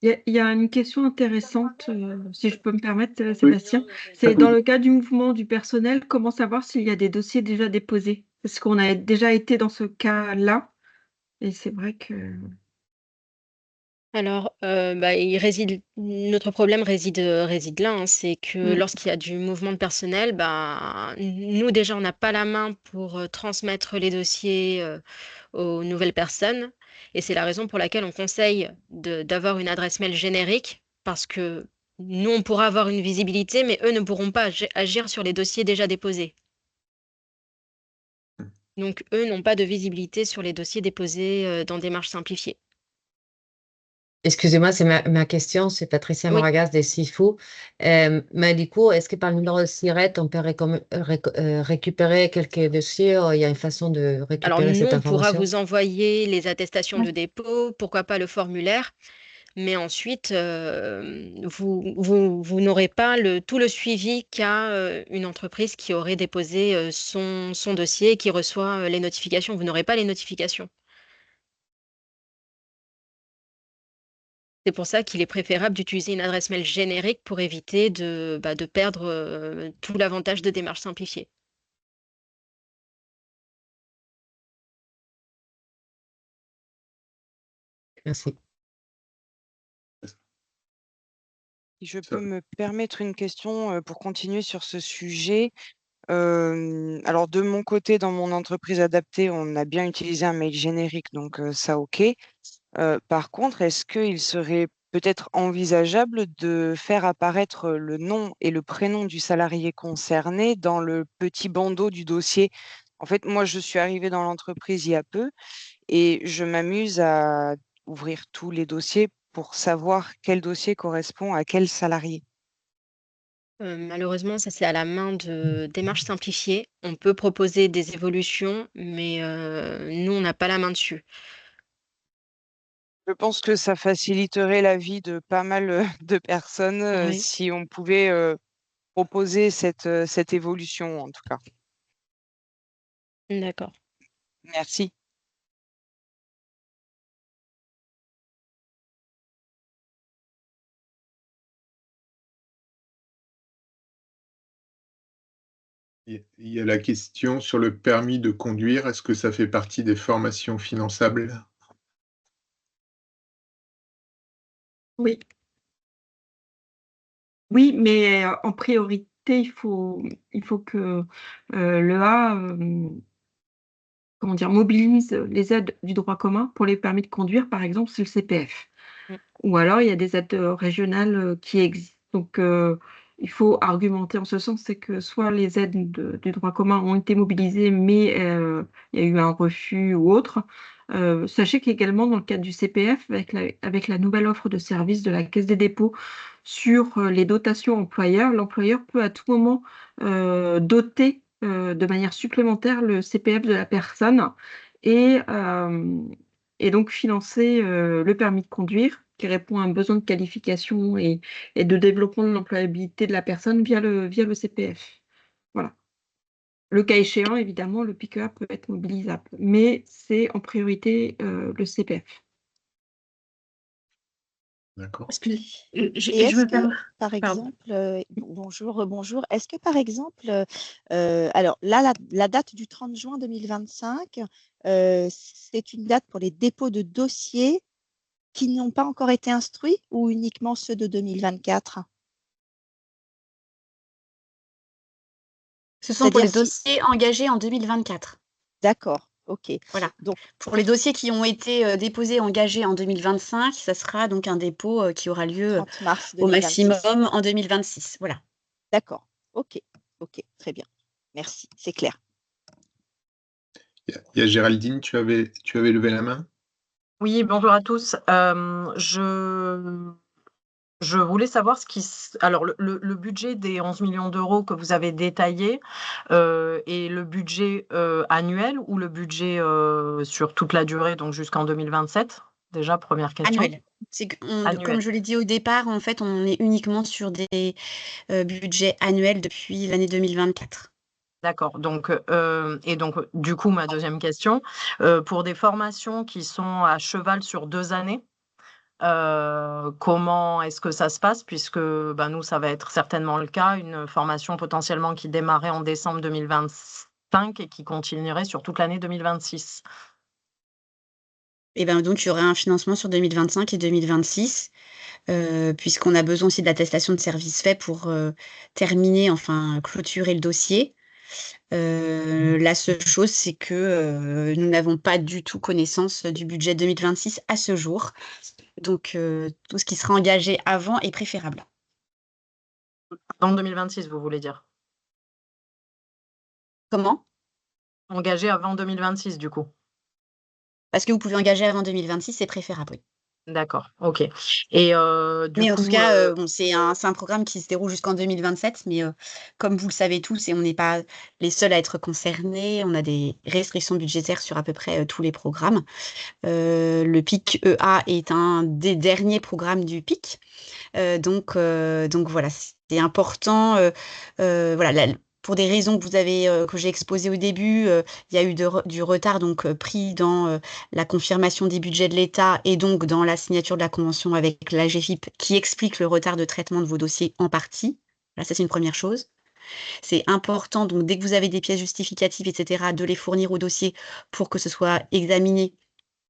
Il y a une question intéressante, si je peux me permettre, Sébastien. C'est dans le cas du mouvement du personnel, comment savoir s'il y a des dossiers déjà déposés? Parce qu'on a déjà été dans ce cas-là, et c'est vrai que... Alors, notre problème réside là, hein, c'est que lorsqu'il y a du mouvement de personnel, nous déjà, on n'a pas la main pour transmettre les dossiers aux nouvelles personnes. Et c'est la raison pour laquelle on conseille d'avoir une adresse mail générique, parce que nous, on pourra avoir une visibilité, mais eux ne pourront pas agir sur les dossiers déjà déposés. Donc, eux n'ont pas de visibilité sur les dossiers déposés dans démarche simplifiée. Excusez-moi, c'est ma question, c'est Patricia Oui. Moragas de SIFU. Mais du coup, est-ce que par le numéro de SIRET, on peut récupérer quelques dossiers ou il y a une façon de Alors, récupérer nous, cette on pourra information? vous envoyer les attestations de dépôt, pourquoi pas le formulaire, mais ensuite, vous n'aurez pas tout le suivi qu'a une entreprise qui aurait déposé son dossier et qui reçoit les notifications. Vous n'aurez pas les notifications. C'est pour ça qu'il est préférable d'utiliser une adresse mail générique pour éviter de perdre tout l'avantage de démarche simplifiée. Merci. Si je peux me permettre une question pour continuer sur ce sujet. Alors de mon côté, dans mon entreprise adaptée, on a bien utilisé un mail générique, donc ça OK. Par contre, est-ce qu'il serait peut-être envisageable de faire apparaître le nom et le prénom du salarié concerné dans le petit bandeau du dossier? En fait, moi, je suis arrivée dans l'entreprise il y a peu et je m'amuse à ouvrir tous les dossiers pour savoir quel dossier correspond à quel salarié. Malheureusement, ça c'est à la main de démarche simplifiée. On peut proposer des évolutions, mais nous, on n'a pas la main dessus. Je pense que ça faciliterait la vie de pas mal de personnes Oui. si on pouvait proposer cette évolution, en tout cas. D'accord. Merci. Il y a la question sur le permis de conduire. Est-ce que ça fait partie des formations finançables? Oui. Oui, mais en priorité, il faut que l'EA comment dire, mobilise les aides du droit commun pour les permis de conduire, par exemple, c'est le CPF. Ou alors, il y a des aides régionales qui existent. Donc, il faut argumenter en ce sens, c'est que soit les aides du droit commun ont été mobilisées, mais il y a eu un refus ou autre. Sachez qu'également, dans le cadre du CPF, avec la nouvelle offre de service de la Caisse des dépôts sur les dotations employeurs, l'employeur peut à tout moment doter de manière supplémentaire le CPF de la personne et, et donc financer le permis de conduire qui répond à un besoin de qualification et de développement de l'employabilité de la personne via le CPF. Voilà. Le cas échéant, évidemment, le PICEA peut être mobilisable, mais c'est en priorité le CPF. D'accord. Et est-ce que, par exemple, bonjour, est-ce que par exemple, alors là, la date du 30 juin 2025, c'est une date pour les dépôts de dossiers qui n'ont pas encore été instruits ou uniquement ceux de 2024? Ce sont pour les C'est-à-dire dossiers engagés en 2024. D'accord, OK. Voilà. Donc, Pour les dossiers qui ont été déposés, engagés en 2025, ça sera donc un dépôt qui aura lieu 30 mars au 2026. maximum en 2026. Voilà. D'accord. OK. OK, très bien. Merci, c'est clair. Il y a Géraldine, tu avais levé la main? Oui, bonjour à tous. Je Je voulais savoir alors le budget des 11 millions d'euros que vous avez détaillé est le budget annuel ou le budget sur toute la durée, donc jusqu'en 2027? Déjà, première question. Annuel. Comme Annuel. je l'ai dit au départ, en fait, on est uniquement sur des budgets annuels depuis l'année 2024. D'accord. Donc, du coup, ma deuxième question, pour des formations qui sont à cheval sur 2 années, comment est-ce que ça se passe? Puisque, nous, ça va être certainement le cas, une formation potentiellement qui démarrait en décembre 2025 et qui continuerait sur toute l'année 2026. Et donc il y aurait un financement sur 2025 et 2026, puisqu'on a besoin aussi de l'attestation de service fait pour, terminer, enfin clôturer le dossier. La seule chose, c'est que, nous n'avons pas du tout connaissance du budget 2026 à ce jour. Donc, tout ce qui sera engagé avant est préférable. En 2026, vous voulez dire? Comment? Engagé avant 2026, du coup? Parce que vous pouvez engager avant 2026, c'est préférable, oui. D'accord, OK. Et du Mais en tout coup, cas, bon, c'est un programme qui se déroule jusqu'en 2027, mais comme vous le savez tous et on n'est pas les seuls à être concernés, on a des restrictions budgétaires sur à peu près, tous les programmes. Le PIC EA est un des derniers programmes du PIC. Donc voilà, c'est important, voilà, pour des raisons que vous avez, que j'ai exposées au début, il y a eu du retard donc pris dans la confirmation des budgets de l'État et donc dans la signature de la convention avec l'AGFIP qui explique le retard de traitement de vos dossiers en partie. Là, ça, c'est une première chose. C'est important, donc dès que vous avez des pièces justificatives, etc., de les fournir au dossier pour que ce soit examiné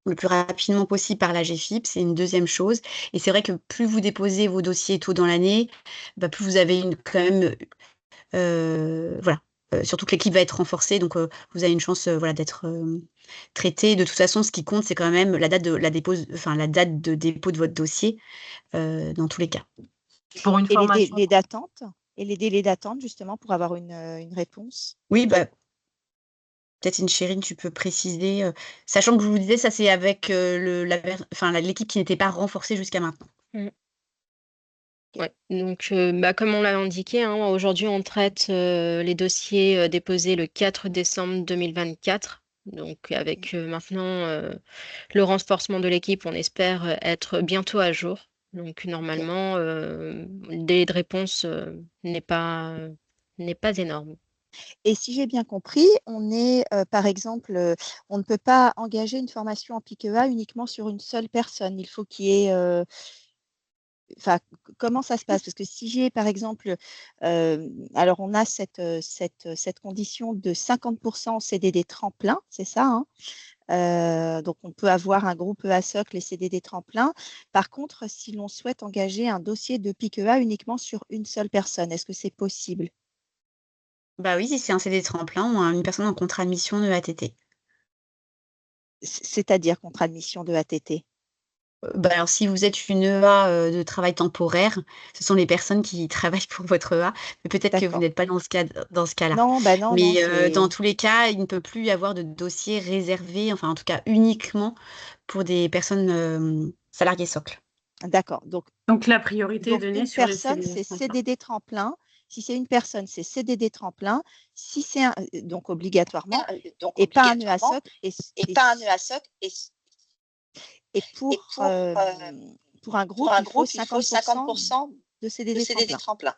le plus rapidement possible par l'AGFIP, c'est une deuxième chose. Et c'est vrai que plus vous déposez vos dossiers tôt dans l'année, plus vous avez quand même, voilà, surtout que l'équipe va être renforcée, donc vous avez une chance, voilà, d'être traité. De toute façon, ce qui compte, c'est quand même la date de dépôt de votre dossier, dans tous les cas. Pour une Et formation. les d'attente et les délais d'attente, justement, pour avoir une réponse? Oui, peut-être Inchérine, tu peux préciser, sachant que je vous disais, ça c'est avec l'équipe qui n'était pas renforcée jusqu'à maintenant. Ouais, donc comme on l'a indiqué, hein, aujourd'hui on traite les dossiers déposés le 4 décembre 2024. Donc avec maintenant le renforcement de l'équipe, on espère être bientôt à jour. Donc normalement, le délai de réponse n'est pas énorme. Et si j'ai bien compris, on est, par exemple, on ne peut pas engager une formation en PIC-EA uniquement sur une seule personne. Il faut qu'il y ait, enfin, comment ça se passe? Parce que si j'ai, par exemple, alors on a cette condition de 50% CDD tremplin, c'est ça, hein? Donc on peut avoir un groupe EA socle et CDD tremplin. Par contre, si l'on souhaite engager un dossier de PIC-EA uniquement sur une seule personne, est-ce que c'est possible? Oui, si c'est un CD tremplin ou une personne en contrat de mission de ATT. C'est-à-dire contrat de mission de ATT? Alors si vous êtes une EA, de travail temporaire, ce sont les personnes qui travaillent pour votre EA, mais peut-être que vous D'accord. n'êtes pas dans ce cas-là. Non, non, Mais dans c'est tous les cas, il ne peut plus y avoir de dossier réservé, enfin en tout cas uniquement pour des personnes, salariées socles. d'accord. Donc la priorité est donnée une sur les personne, CDD c'est tremplin. CDD tremplin. Si c'est une personne, c'est CDD tremplin. Si c'est donc obligatoirement, et pas un EA socle. Et pour un groupe, il faut 50% de CDD tremplin.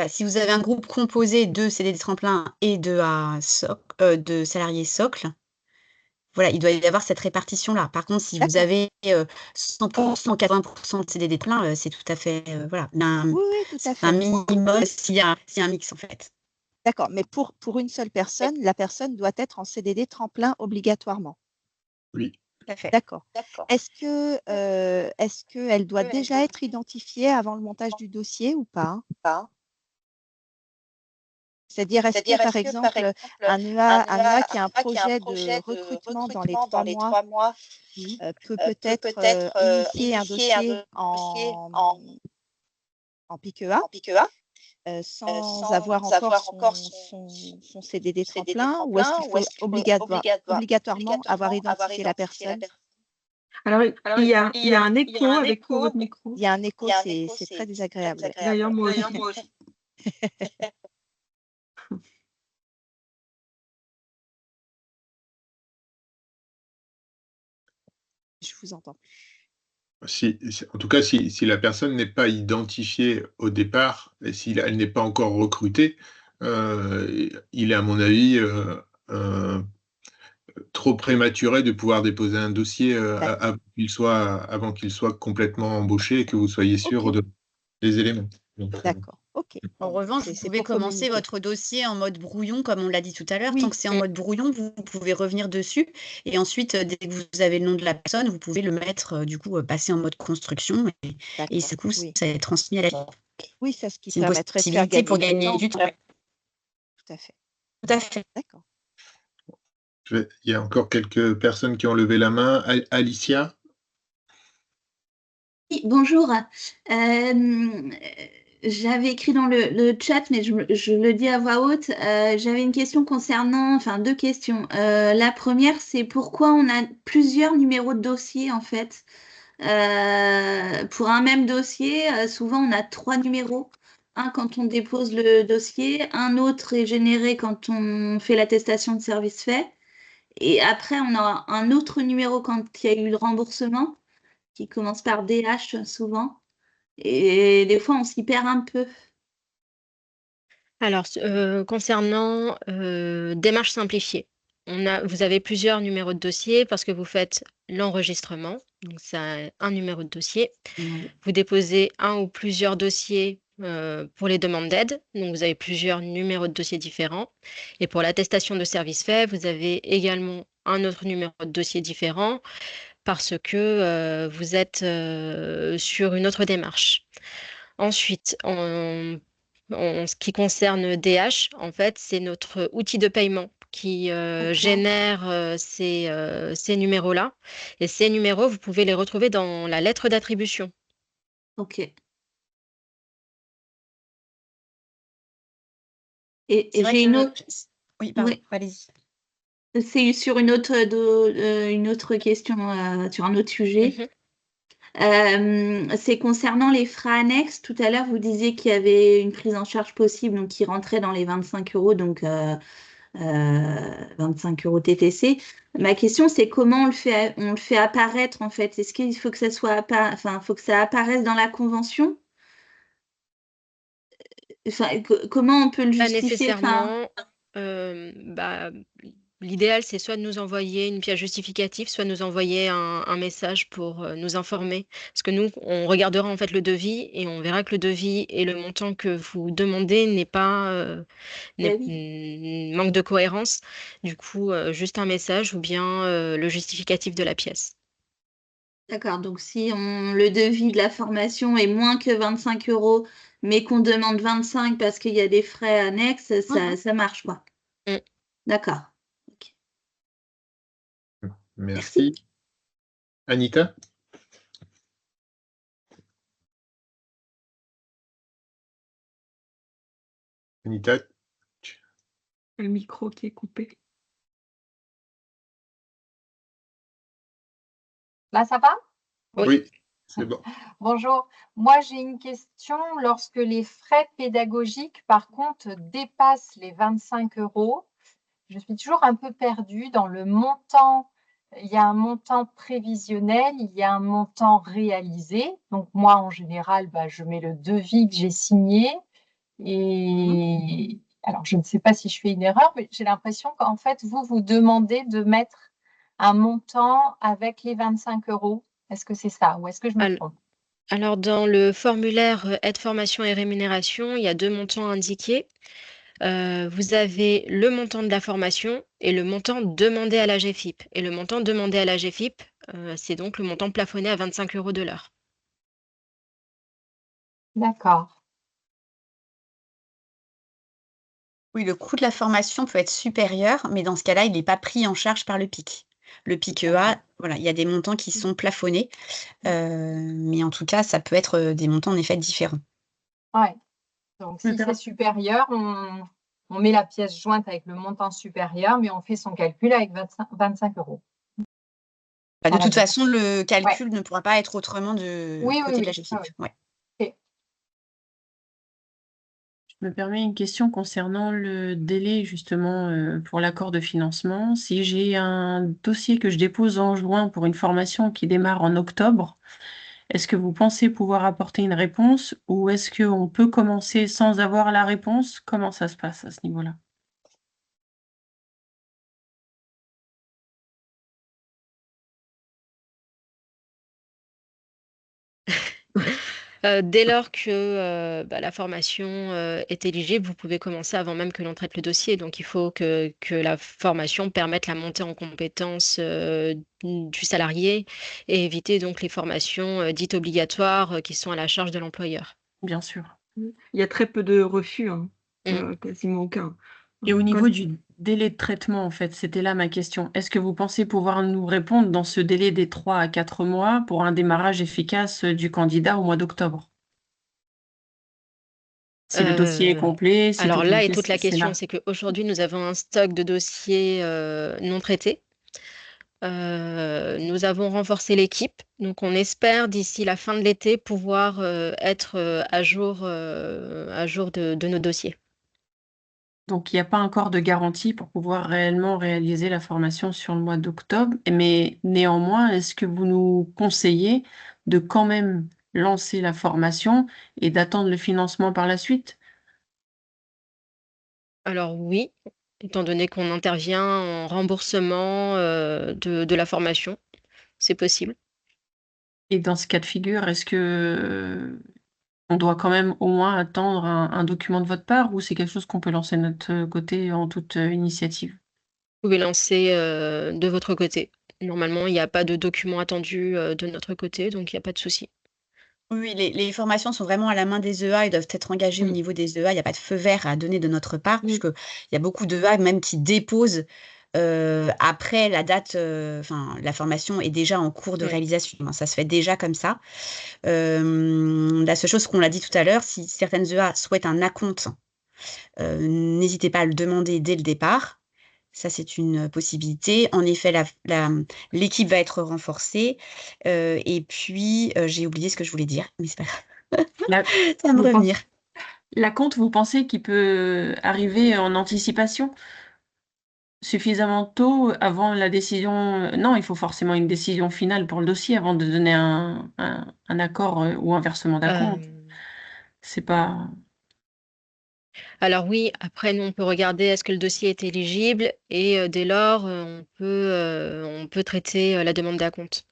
Si vous avez un groupe composé de CDD tremplin et de salariés socles, voilà, il doit y avoir cette répartition-là. Par contre, si vous D'accord. avez 100%, 80% de CDD plein, c'est tout à fait, voilà, Oui, tout à c'est un fait. minimum s'il y a un mix en fait. D'accord, mais pour une seule personne, la personne doit être en CDD tremplin obligatoirement. Oui. Tout à fait. D'accord. Est-ce qu'elle doit déjà être identifiée avant le montage du dossier ou pas? C'est-à-dire, est-ce que, par exemple, un EA qui a un projet de recrutement dans les 3 mois peut peut-être initier un dossier en PIC-EA sans avoir encore son CDD tremplin, ou est-ce qu'il faut obligatoirement avoir identifié la personne Alors, il y a un écho avec votre micro. Il y a un écho, c'est très désagréable. Ouais. D'ailleurs, moi aussi. Je vous entends. En tout cas, si la personne n'est pas identifiée au départ, et si elle n'est pas encore recrutée, il est, à mon avis, trop prématuré de pouvoir déposer un dossier avant qu'il soit complètement embauché et que vous soyez sûr des éléments. D'accord, ok. En revanche, vous pouvez commencer votre dossier en mode brouillon, comme on l'a dit tout à l'heure. Tant que c'est en mode brouillon, vous pouvez revenir dessus. Et ensuite, dès que vous avez le nom de la personne, vous pouvez le mettre, passer en mode construction. Et du coup, ça est transmis à la. Oui, c'est ce qui C'est une permettrait de faire possibilité pour gagner du du temps. Tout à fait. Tout à fait. D'accord. Il y a encore quelques personnes qui ont levé la main. Alicia? Oui, bonjour. J'avais écrit dans le chat, mais je le dis à voix haute. J'avais une question deux questions. La première, c'est pourquoi on a plusieurs numéros de dossier en fait. Pour un même dossier, souvent on a 3 numéros. Un quand on dépose le dossier, un autre est généré quand on fait l'attestation de service fait. Et après, on a un autre numéro quand il y a eu le remboursement, qui commence par DH souvent. Et des fois, on s'y perd un peu. Alors, concernant démarche simplifiée, vous avez plusieurs numéros de dossier parce que vous faites l'enregistrement, donc ça a un numéro de dossier. Vous déposez un ou plusieurs dossiers pour les demandes d'aide, donc vous avez plusieurs numéros de dossier différents. Et pour l'attestation de service fait, vous avez également un autre numéro de dossier différent parce que vous êtes sur une autre démarche. Ensuite, en ce qui concerne DH, en fait, c'est notre outil de paiement qui génère ces numéros-là. Et ces numéros, vous pouvez les retrouver dans la lettre d'attribution. Ok. Et j'ai une autre. Oui, pardon, allez-y. C'est sur une autre question, sur un autre sujet. C'est concernant les frais annexes. Tout à l'heure, vous disiez qu'il y avait une prise en charge possible, donc qui rentrait dans les 25 euros, donc 25 euros TTC. Ma question, c'est comment on le fait apparaître en fait. Est-ce qu'il faut que ça faut que ça apparaisse dans la convention? Comment on peut le Pas justifier? nécessairement. L'idéal, c'est soit de nous envoyer une pièce justificative, soit de nous envoyer un message pour nous informer. Parce que nous, on regardera en fait le devis et on verra que le devis et le montant que vous demandez n'est pas manque de cohérence. Du coup, juste un message ou bien le justificatif de la pièce. D'accord, donc si le devis de la formation est moins que 25 euros, mais qu'on demande 25 parce qu'il y a des frais annexes, ça marche quoi. D'accord. Okay. Merci. Anita? Anita? Le micro qui est coupé. Là, ça va? Oui, c'est bon. Bonjour. Moi, j'ai une question. Lorsque les frais pédagogiques, par contre, dépassent les 25 euros, je suis toujours un peu perdue dans le montant. Il y a un montant prévisionnel, il y a un montant réalisé. Donc, moi, en général, je mets le devis que j'ai signé. Et alors, je ne sais pas si je fais une erreur, mais j'ai l'impression qu'en fait, vous demandez de mettre un montant avec les 25 euros. Est-ce que c'est ça ou est-ce que je me trompe? Alors, dans le formulaire aide formation et rémunération, il y a 2 montants indiqués. Vous avez le montant de la formation et le montant demandé à la GFIP. Et le montant demandé à la GFIP, c'est donc le montant plafonné à 25 euros de l'heure. D'accord. Oui, le coût de la formation peut être supérieur, mais dans ce cas-là, il n'est pas pris en charge par le PIC. Le PIC-EA, voilà, il y a des montants qui sont plafonnés, mais en tout cas, ça peut être des montants en effet différents. Ouais. Donc, si c'est supérieur, on met la pièce jointe avec le montant supérieur, mais on fait son calcul avec 25 euros. Bah, de à la toute demande. façon, le Ouais. calcul ne pourra pas être autrement du Oui, oui, côté de la oui. GFIP. Oui, Ouais. oui. Je me permets une question concernant le délai justement pour l'accord de financement. Si j'ai un dossier que je dépose en juin pour une formation qui démarre en octobre, est-ce que vous pensez pouvoir apporter une réponse ou est-ce qu'on peut commencer sans avoir la réponse? Comment ça se passe à ce niveau-là? Dès lors que la formation est éligible, vous pouvez commencer avant même que l'on traite le dossier. Donc, il faut que la formation permette la montée en compétences du salarié et éviter donc les formations dites obligatoires qui sont à la charge de l'employeur. Bien sûr. Il y a très peu de refus, hein, Mm. quasiment aucun. Et au Quand- niveau du délai de traitement, en fait, c'était là ma question. Est-ce que vous pensez pouvoir nous répondre dans ce délai des 3 à 4 mois pour un démarrage efficace du candidat au mois d'octobre? Si le dossier est complet, si Alors toute là la est toute la c'est question, là. c'est qu'aujourd'hui, nous avons un stock de dossiers non traités. Nous avons renforcé l'équipe, donc on espère d'ici la fin de l'été pouvoir être à jour de nos dossiers. Donc, il n'y a pas encore de garantie pour pouvoir réellement réaliser la formation sur le mois d'octobre. Mais néanmoins, est-ce que vous nous conseillez de quand même lancer la formation et d'attendre le financement par la suite? Alors oui, étant donné qu'on intervient en remboursement de la formation, c'est possible. Et dans ce cas de figure, est-ce que on doit quand même au moins attendre un document de votre part ou c'est quelque chose qu'on peut lancer de notre côté en toute initiative? Vous pouvez lancer de votre côté. Normalement, il n'y a pas de document attendu de notre côté, donc il n'y a pas de souci. Oui, les formations sont vraiment à la main des EA et doivent être engagées au niveau des EA. Il n'y a pas de feu vert à donner de notre part, puisqu'il y a beaucoup d'EA même qui déposent après la date, enfin, la formation est déjà en cours de réalisation. Hein, ça se fait déjà comme ça. La seule chose qu'on l'a dit tout à l'heure, si certaines EA souhaitent un acompte, n'hésitez pas à le demander dès le départ. Ça, c'est une possibilité. En effet, l'équipe va être renforcée. Et puis, j'ai oublié ce que je voulais dire, mais c'est pas grave. Ça va me revenir. L'acompte, vous pensez qu'il peut arriver en anticipation suffisamment tôt avant la décision? Non, il faut forcément une décision finale pour le dossier avant de donner un accord ou un versement d'acompte. C'est pas. Alors oui, après, nous, on peut regarder est-ce que le dossier est éligible et dès lors, on peut traiter la demande d'acompte.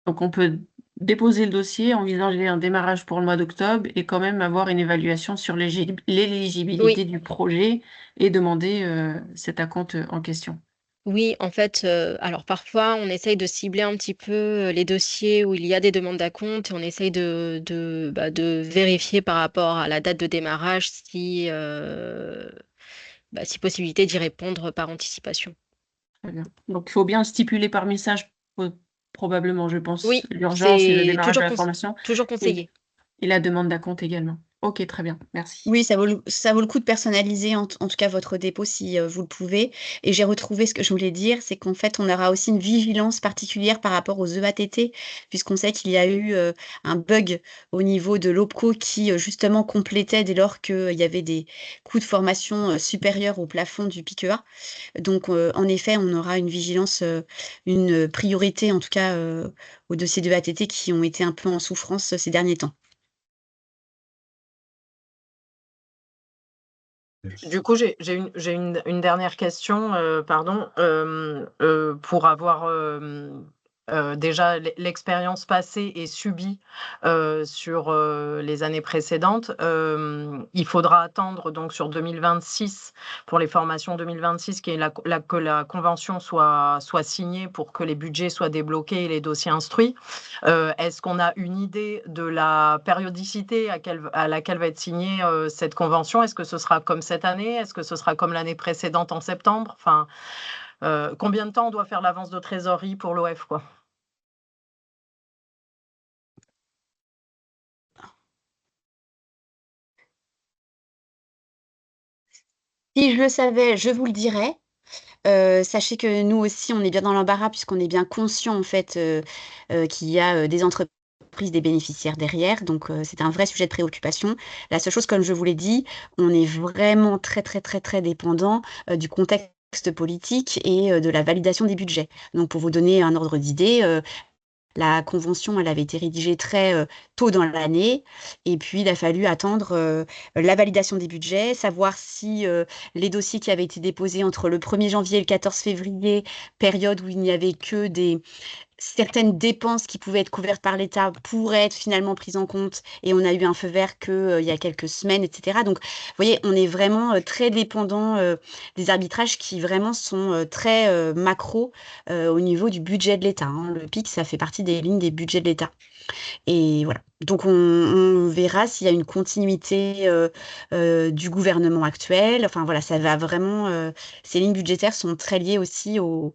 Donc, on peut déposer le dossier, envisager un démarrage pour le mois d'octobre et quand même avoir une évaluation sur l'éligibilité du projet et demander cet acompte en question. Oui, en fait, alors parfois, on essaye de cibler un petit peu les dossiers où il y a des demandes d'acompte et on essaye de vérifier par rapport à la date de démarrage si possibilité d'y répondre par anticipation. Très bien. Donc, il faut bien stipuler par message, probablement, je pense, Oui, l'urgence et le c'est démarrage de la formation toujours conseillé. et la demande d'acompte également. Ok, très bien, merci. Oui, ça vaut le coup de personnaliser en tout cas votre dépôt si vous le pouvez. Et j'ai retrouvé ce que je voulais dire, c'est qu'en fait, on aura aussi une vigilance particulière par rapport aux EATT, puisqu'on sait qu'il y a eu un bug au niveau de l'OPCO qui justement complétait dès lors qu'il y avait des coûts de formation supérieurs au plafond du PICEA. Donc, en effet, on aura une vigilance, une priorité en tout cas aux dossiers de EATT qui ont été un peu en souffrance ces derniers temps. Du coup, j'ai une dernière question, pardon, pour avoir déjà l'expérience passée et subie sur les années précédentes. Il faudra attendre donc sur 2026 pour les formations 2026 que la convention soit signée pour que les budgets soient débloqués et les dossiers instruits. Est-ce qu'on a une idée de la périodicité à laquelle va être signée cette convention? Est-ce que ce sera comme cette année? Est-ce que ce sera comme l'année précédente en septembre? Enfin, combien de temps on doit faire l'avance de trésorerie pour l'OF, quoi? Si je le savais, je vous le dirais. Sachez que nous aussi, on est bien dans l'embarras puisqu'on est bien conscient en fait qu'il y a des entreprises, des bénéficiaires derrière. Donc, c'est un vrai sujet de préoccupation. La seule chose, comme je vous l'ai dit, on est vraiment très, très, très, très dépendant du contexte politique et de la validation des budgets. Donc, pour vous donner un ordre d'idée, la convention, elle avait été rédigée très tôt dans l'année, et puis il a fallu attendre la validation des budgets, savoir si les dossiers qui avaient été déposés entre le 1er janvier et le 14 février, période où il n'y avait que certaines dépenses qui pouvaient être couvertes par l'État pourraient être finalement prises en compte, et on a eu un feu vert il y a quelques semaines, etc. Donc, vous voyez, on est vraiment très dépendant des arbitrages qui vraiment sont très macro au niveau du budget de l'État, hein. Le PIC, ça fait partie des lignes des budgets de l'État. Et voilà. Donc, on verra s'il y a une continuité du gouvernement actuel. Enfin, voilà, ça va vraiment. Ces lignes budgétaires sont très liées aussi au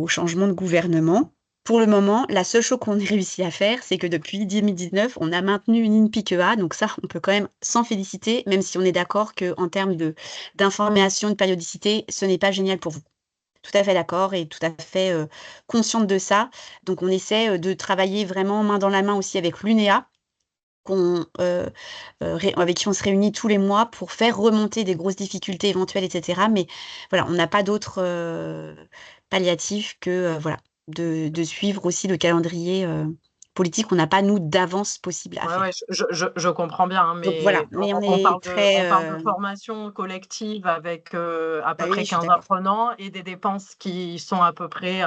changement de gouvernement. Pour le moment, la seule chose qu'on ait réussi à faire, c'est que depuis 2019, on a maintenu une INPIQA. Donc ça, on peut quand même s'en féliciter, même si on est d'accord qu'en termes d'information, de périodicité, ce n'est pas génial pour vous. Tout à fait d'accord et tout à fait consciente de ça. Donc on essaie de travailler vraiment main dans la main aussi avec l'UNEA, avec qui on se réunit tous les mois pour faire remonter des grosses difficultés éventuelles, etc. Mais voilà, on n'a pas d'autre palliatif que voilà, de suivre aussi le calendrier politique. On n'a pas, nous, d'avance possible à faire. Ouais, je comprends bien, hein, Donc voilà, mais mais on on est parle très... de formation collective avec à peu Ah près oui, je suis 15 d'accord. apprenants et des dépenses qui sont à peu près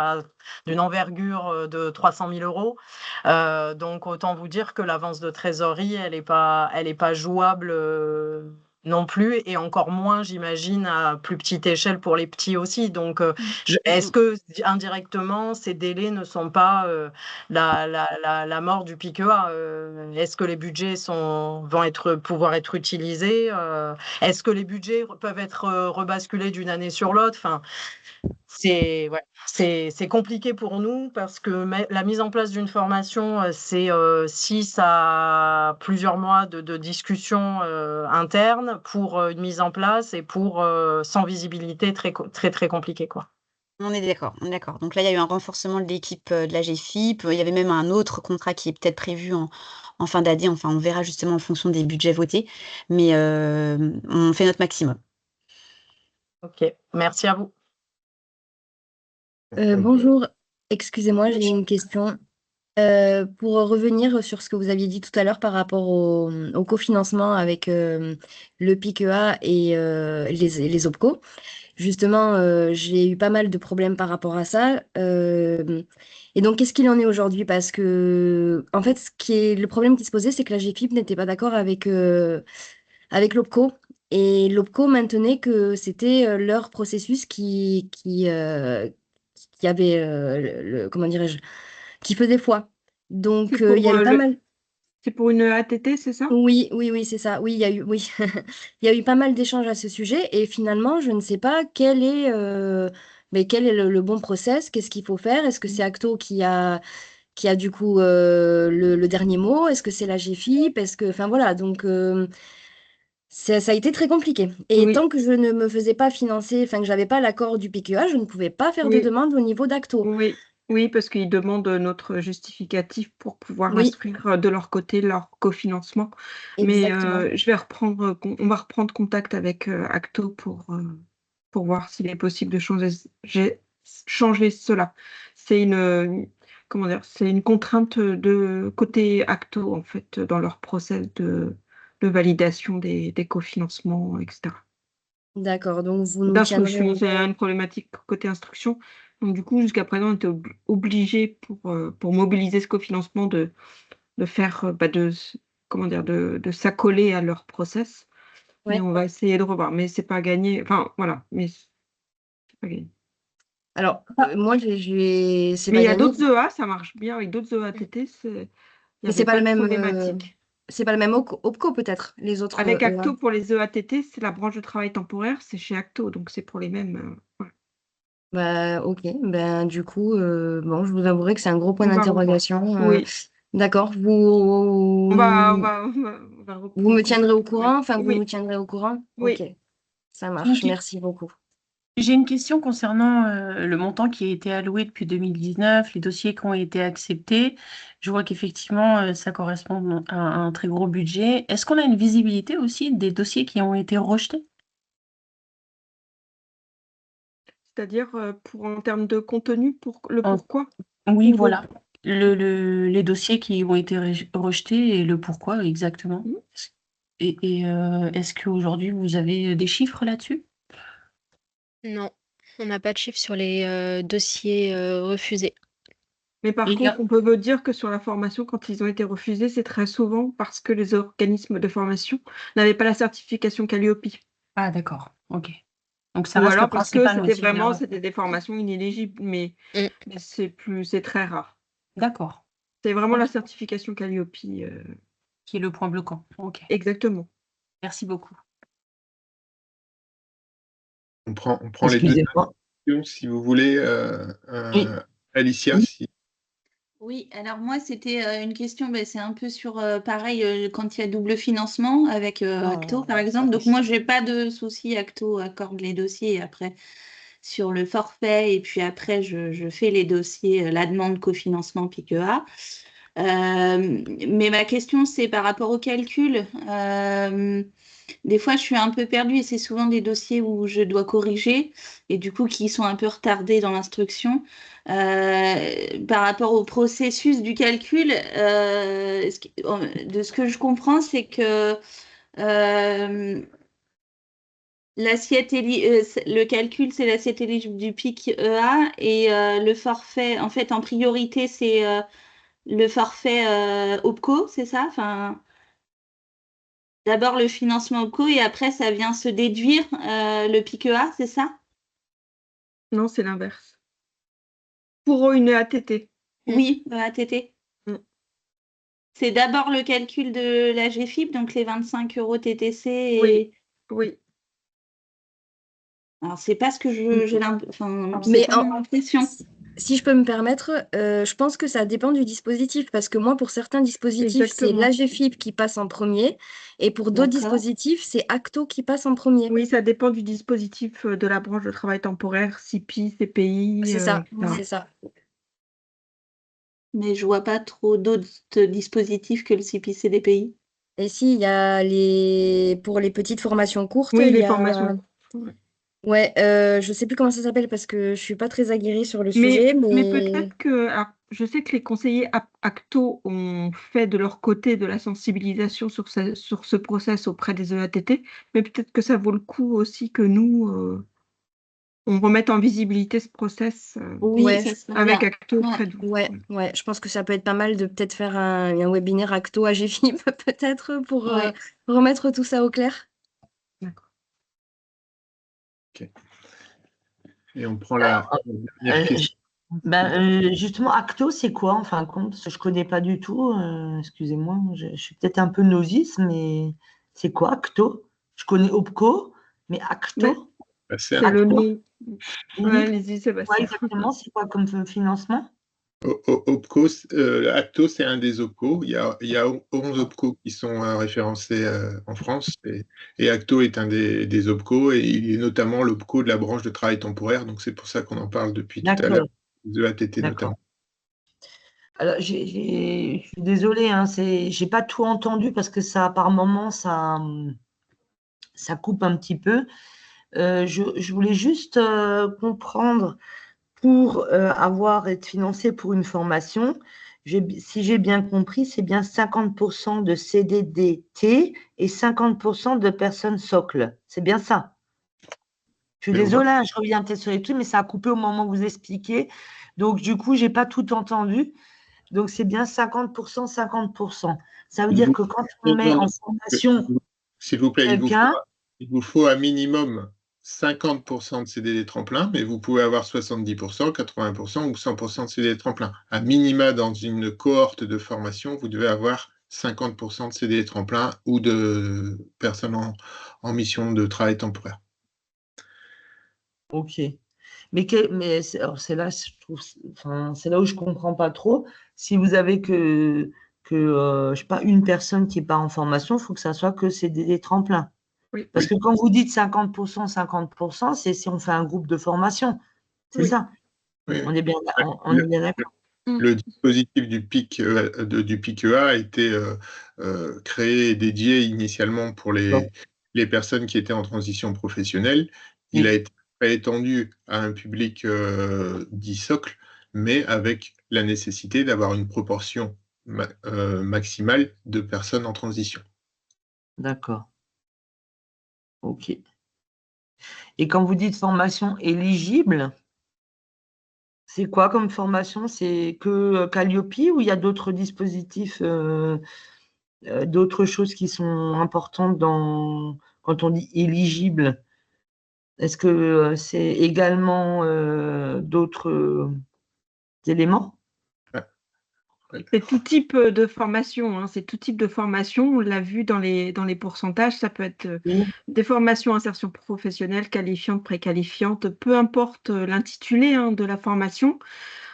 d'une envergure de 300 000 euros. Donc autant vous dire que l'avance de trésorerie, elle est pas jouable non plus, et encore moins, j'imagine, à plus petite échelle pour les petits aussi. Donc est-ce que indirectement, ces délais ne sont pas la mort du PIQA? Est-ce que les budgets vont pouvoir être utilisés? Est-ce que les budgets peuvent être rebasculés d'une année sur l'autre? Enfin, c'est compliqué pour nous parce que la mise en place d'une formation, c'est 6 à plusieurs mois de discussions internes pour une mise en place, et pour sans visibilité, très, très, très compliqué, quoi. On est d'accord, on est d'accord. Donc là, il y a eu un renforcement de l'équipe de la GFIP. Il y avait même un autre contrat qui est peut-être prévu en fin d'année. Enfin, on verra justement en fonction des budgets votés. Mais on fait notre maximum. Ok, merci à vous. Bonjour, excusez-moi, j'ai une question. Pour revenir sur ce que vous aviez dit tout à l'heure par rapport au cofinancement avec le PIQA et les OPCO, justement, j'ai eu pas mal de problèmes par rapport à ça. Et donc, qu'est-ce qu'il en est aujourd'hui? Parce que, en fait, le problème qui se posait, c'est que la GFIP n'était pas d'accord avec l'OPCO. Et l'OPCO maintenait que c'était leur processus qui avait, comment dirais-je, qui faisait foi. Donc, C'est il y a eu pas mal. C'est pour une ATT, c'est ça? Oui, c'est ça. Oui, il y a eu, oui. Il y a eu pas mal d'échanges à ce sujet et finalement, je ne sais pas quel est le bon process, qu'est-ce qu'il faut faire? Est-ce que c'est Acto qui a du coup le dernier mot? Est-ce que c'est la GFIP? Enfin voilà, donc ça a été très compliqué. Et Oui, tant que je ne me faisais pas financer, enfin que j'avais pas l'accord du PQA, je ne pouvais pas faire de oui, demande au niveau d'Acto. oui, parce qu'ils demandent notre justificatif pour pouvoir Oui, instruire de leur côté leur cofinancement. Mais exactement. on va reprendre contact avec Acto pour voir s'il est possible de changer cela. C'est comment dire, c'est une contrainte de côté Acto, en fait, dans leur process de validation des cofinancements, etc. D'accord, donc vous nous tiendrez D'instruction, c'est une problématique côté instruction. Donc du coup, jusqu'à présent, on était obligé pour mobiliser ce cofinancement de faire, comment dire, de s'accoler à leur process. Mais Ouais. on va essayer de revoir. Mais c'est pas gagné. Enfin, voilà, mais c'est pas gagné. Alors, moi, c'est Mais pas il y a gagné, d'autres EA, ça marche bien avec d'autres EATT. Il n'y mais avait pas de problématique. c'est pas le même OPCO peut-être, les autres Avec EA. Acto, pour les EATT, c'est la branche de travail temporaire, c'est chez Acto, donc c'est pour les mêmes. Voilà. Bah, ok, ben du coup, bon, je vous avouerai que c'est un gros point On va revoir. d'interrogation. Oui. D'accord, On va vous reprendre me tiendrez au contact. courant, enfin, vous nous Oui, tiendrez au courant? Ok, oui. ça marche, merci beaucoup. J'ai une question concernant le montant qui a été alloué depuis 2019, les dossiers qui ont été acceptés. Je vois qu'effectivement, ça correspond à un très gros budget. Est-ce qu'on a une visibilité aussi des dossiers qui ont été rejetés? C'est-à-dire en termes de contenu, le En- pourquoi Oui, ou voilà. Les dossiers qui ont été rejetés et le pourquoi exactement. Mhm. Est-ce qu'aujourd'hui, vous avez des chiffres là-dessus? Non, on n'a pas de chiffre sur les dossiers refusés. Mais par Il y a- contre, on peut me dire que sur la formation, quand ils ont été refusés, c'est très souvent parce que les organismes de formation n'avaient pas la certification Calliope. Ah, d'accord. OK. Donc, ça Ou reste le alors parce que principal motif de la c'était des formations inéligibles, mais Mm. c'est très rare. D'accord. C'est vraiment Ok. la certification Calliope. Qui est le point bloquant. OK. Exactement. Merci beaucoup. On prend les deux Excusez-moi. questions, si vous voulez. Oui. Alicia, Oui. si. Oui, alors moi, c'était une question, c'est un peu sur, pareil, quand il y a double financement avec Acto, par exemple. Donc moi, je n'ai pas de souci, Acto accorde les dossiers et après, sur le forfait, et puis après, je fais les dossiers, la demande cofinancement PICEA. Mais ma question, c'est par rapport au calcul. Des fois, je suis un peu perdue et c'est souvent des dossiers où je dois corriger et du coup qui sont un peu retardés dans l'instruction. Par rapport au processus du calcul, de ce que je comprends, c'est que le calcul, c'est l'assiette éligible du PIC EA et le forfait, en fait, en priorité, c'est le forfait OPCO, c'est ça? Enfin, d'abord le financement OPCO et après ça vient se déduire le PICEA, c'est ça? Non, c'est l'inverse. Pour une ATT. Oui, ATT. Mm. C'est d'abord le calcul de la GFIP, donc les 25 € TTC. Et... Oui, oui. Alors, c'est pas ce que j'ai l'impression. Mais C'est pas mon impression. si je peux me permettre, je pense que ça dépend du dispositif, parce que moi, pour certains dispositifs, c'est Exactement. l'AGFIP qui passe en premier, et pour d'autres D'accord. dispositifs, c'est Acto qui passe en premier. Oui, ça dépend du dispositif de la branche de travail temporaire, CIPI, CPI. C'est ça, etc. c'est ça. Mais je vois pas trop d'autres dispositifs que le CPI-CDPI. Et si, il y a pour les petites formations courtes, Oui, il les y a... formations. Ouais, je sais plus comment ça s'appelle parce que je suis pas très aguerrie sur le Mais sujet, peut-être que, alors, je sais que les conseillers Acto ont fait de leur côté de la sensibilisation sur ce process auprès des EATT, mais peut-être que ça vaut le coup aussi que nous, on remette en visibilité ce process Oui, Ouais, ça serait avec bien. Acto Ouais. auprès de vous. ouais, je pense que ça peut être pas mal de peut-être faire un webinaire Acto AGFIP peut-être pour Ouais. remettre tout ça au clair. D'accord. Ok. Et on prend la dernière question. Justement, Acto, c'est quoi en fin de compte? Parce que je ne connais pas du tout. Excusez-moi, je suis peut-être un peu novice, mais c'est quoi Acto? Je connais OPCO, mais Acto? C'est C'est le Acto? nom. Oui. Ouais, allez-y, Ouais, Sébastien. exactement, c'est quoi comme financement? OPCO, Acto, c'est un des OPCO. Il y a 11 OPCO qui sont référencés en France et Acto est un des OPCO et il est notamment l'OPCO de la branche de travail temporaire. Donc c'est pour ça qu'on en parle depuis tout à l'heure, de ATT D'accord. notamment. Alors, je suis désolée, hein, j'ai pas tout entendu parce que ça, par moments, ça coupe un petit peu. Je voulais juste comprendre pour être financé pour une formation. Si j'ai bien compris, c'est bien 50% de CDDT et 50% de personnes socles. C'est bien ça. Je suis désolée, hein, je reviens peut-être sur les trucs, mais ça a coupé au moment où vous expliquiez. Donc, du coup, je n'ai pas tout entendu. Donc, c'est bien 50%, 50%. Ça veut dire que quand on met en formation s'il vous plaît, quelqu'un, il vous faut un minimum 50% de CDD tremplin, mais vous pouvez avoir 70%, 80% ou 100% de CDD tremplin. À minima, dans une cohorte de formation, vous devez avoir 50% de CDD tremplin ou de personnes en mission de travail temporaire. ok. Mais c'est là, je trouve, c'est là où je comprends pas trop. Si vous avez que je sais pas, une personne qui n'est pas en formation, il faut que ça soit que CDD tremplin. Oui. Parce que quand vous dites 50%, 50%, c'est si on fait un groupe de formation. C'est Oui. ça. Oui. On est bien d'accord. Le dispositif du PIC-EA a été créé et dédié initialement pour les personnes qui étaient en transition professionnelle. Il a été étendu à un public dit socle, mais avec la nécessité d'avoir une proportion maximale de personnes en transition. D'accord. OK. Et quand vous dites formation éligible, c'est quoi comme formation? C'est que Calliope ou il y a d'autres dispositifs, d'autres choses qui sont importantes quand on dit éligible? Est-ce que c'est également d'autres éléments? C'est tout type de formation, hein, c'est tout type de formation. On l'a vu dans les pourcentages, ça peut être des formations insertion professionnelle, qualifiantes, préqualifiantes, peu importe l'intitulé de la formation.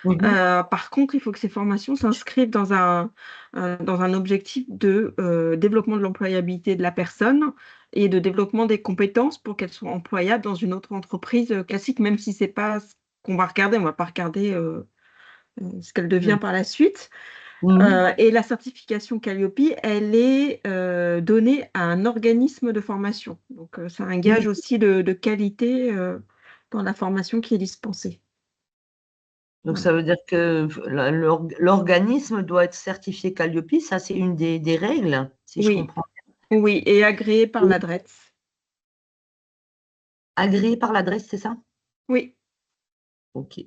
Par contre, il faut que ces formations s'inscrivent dans un objectif de développement de l'employabilité de la personne et de développement des compétences pour qu'elles soient employables dans une autre entreprise classique, même si ce n'est pas ce qu'on va regarder. On ne va pas regarder ce qu'elle devient par la suite. Et la certification Calliope, elle est donnée à un organisme de formation. Donc, ça a un gage aussi de qualité dans la formation qui est dispensée. Donc, ça veut dire que l'organisme doit être certifié Calliope, ça c'est une des règles, si je comprends bien. Oui, et agréé par l'adresse. Agréé par l'adresse, c'est ça? Oui. OK.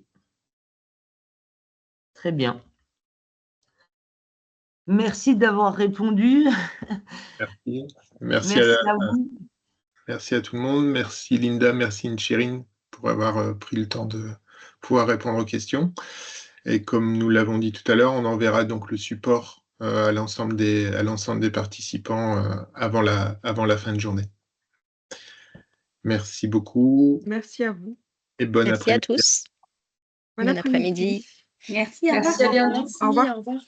Très bien. Merci d'avoir répondu. Merci. Merci à vous. Merci à tout le monde. Merci Linda, merci Inchérine pour avoir pris le temps de pouvoir répondre aux questions. Et comme nous l'avons dit tout à l'heure, on enverra donc le support à l'ensemble des participants avant la fin de journée. Merci beaucoup. Merci à vous. Et bon Merci à après-midi. tous. Bon après-midi. Merci, Merci, à bientôt. Au revoir. Au revoir.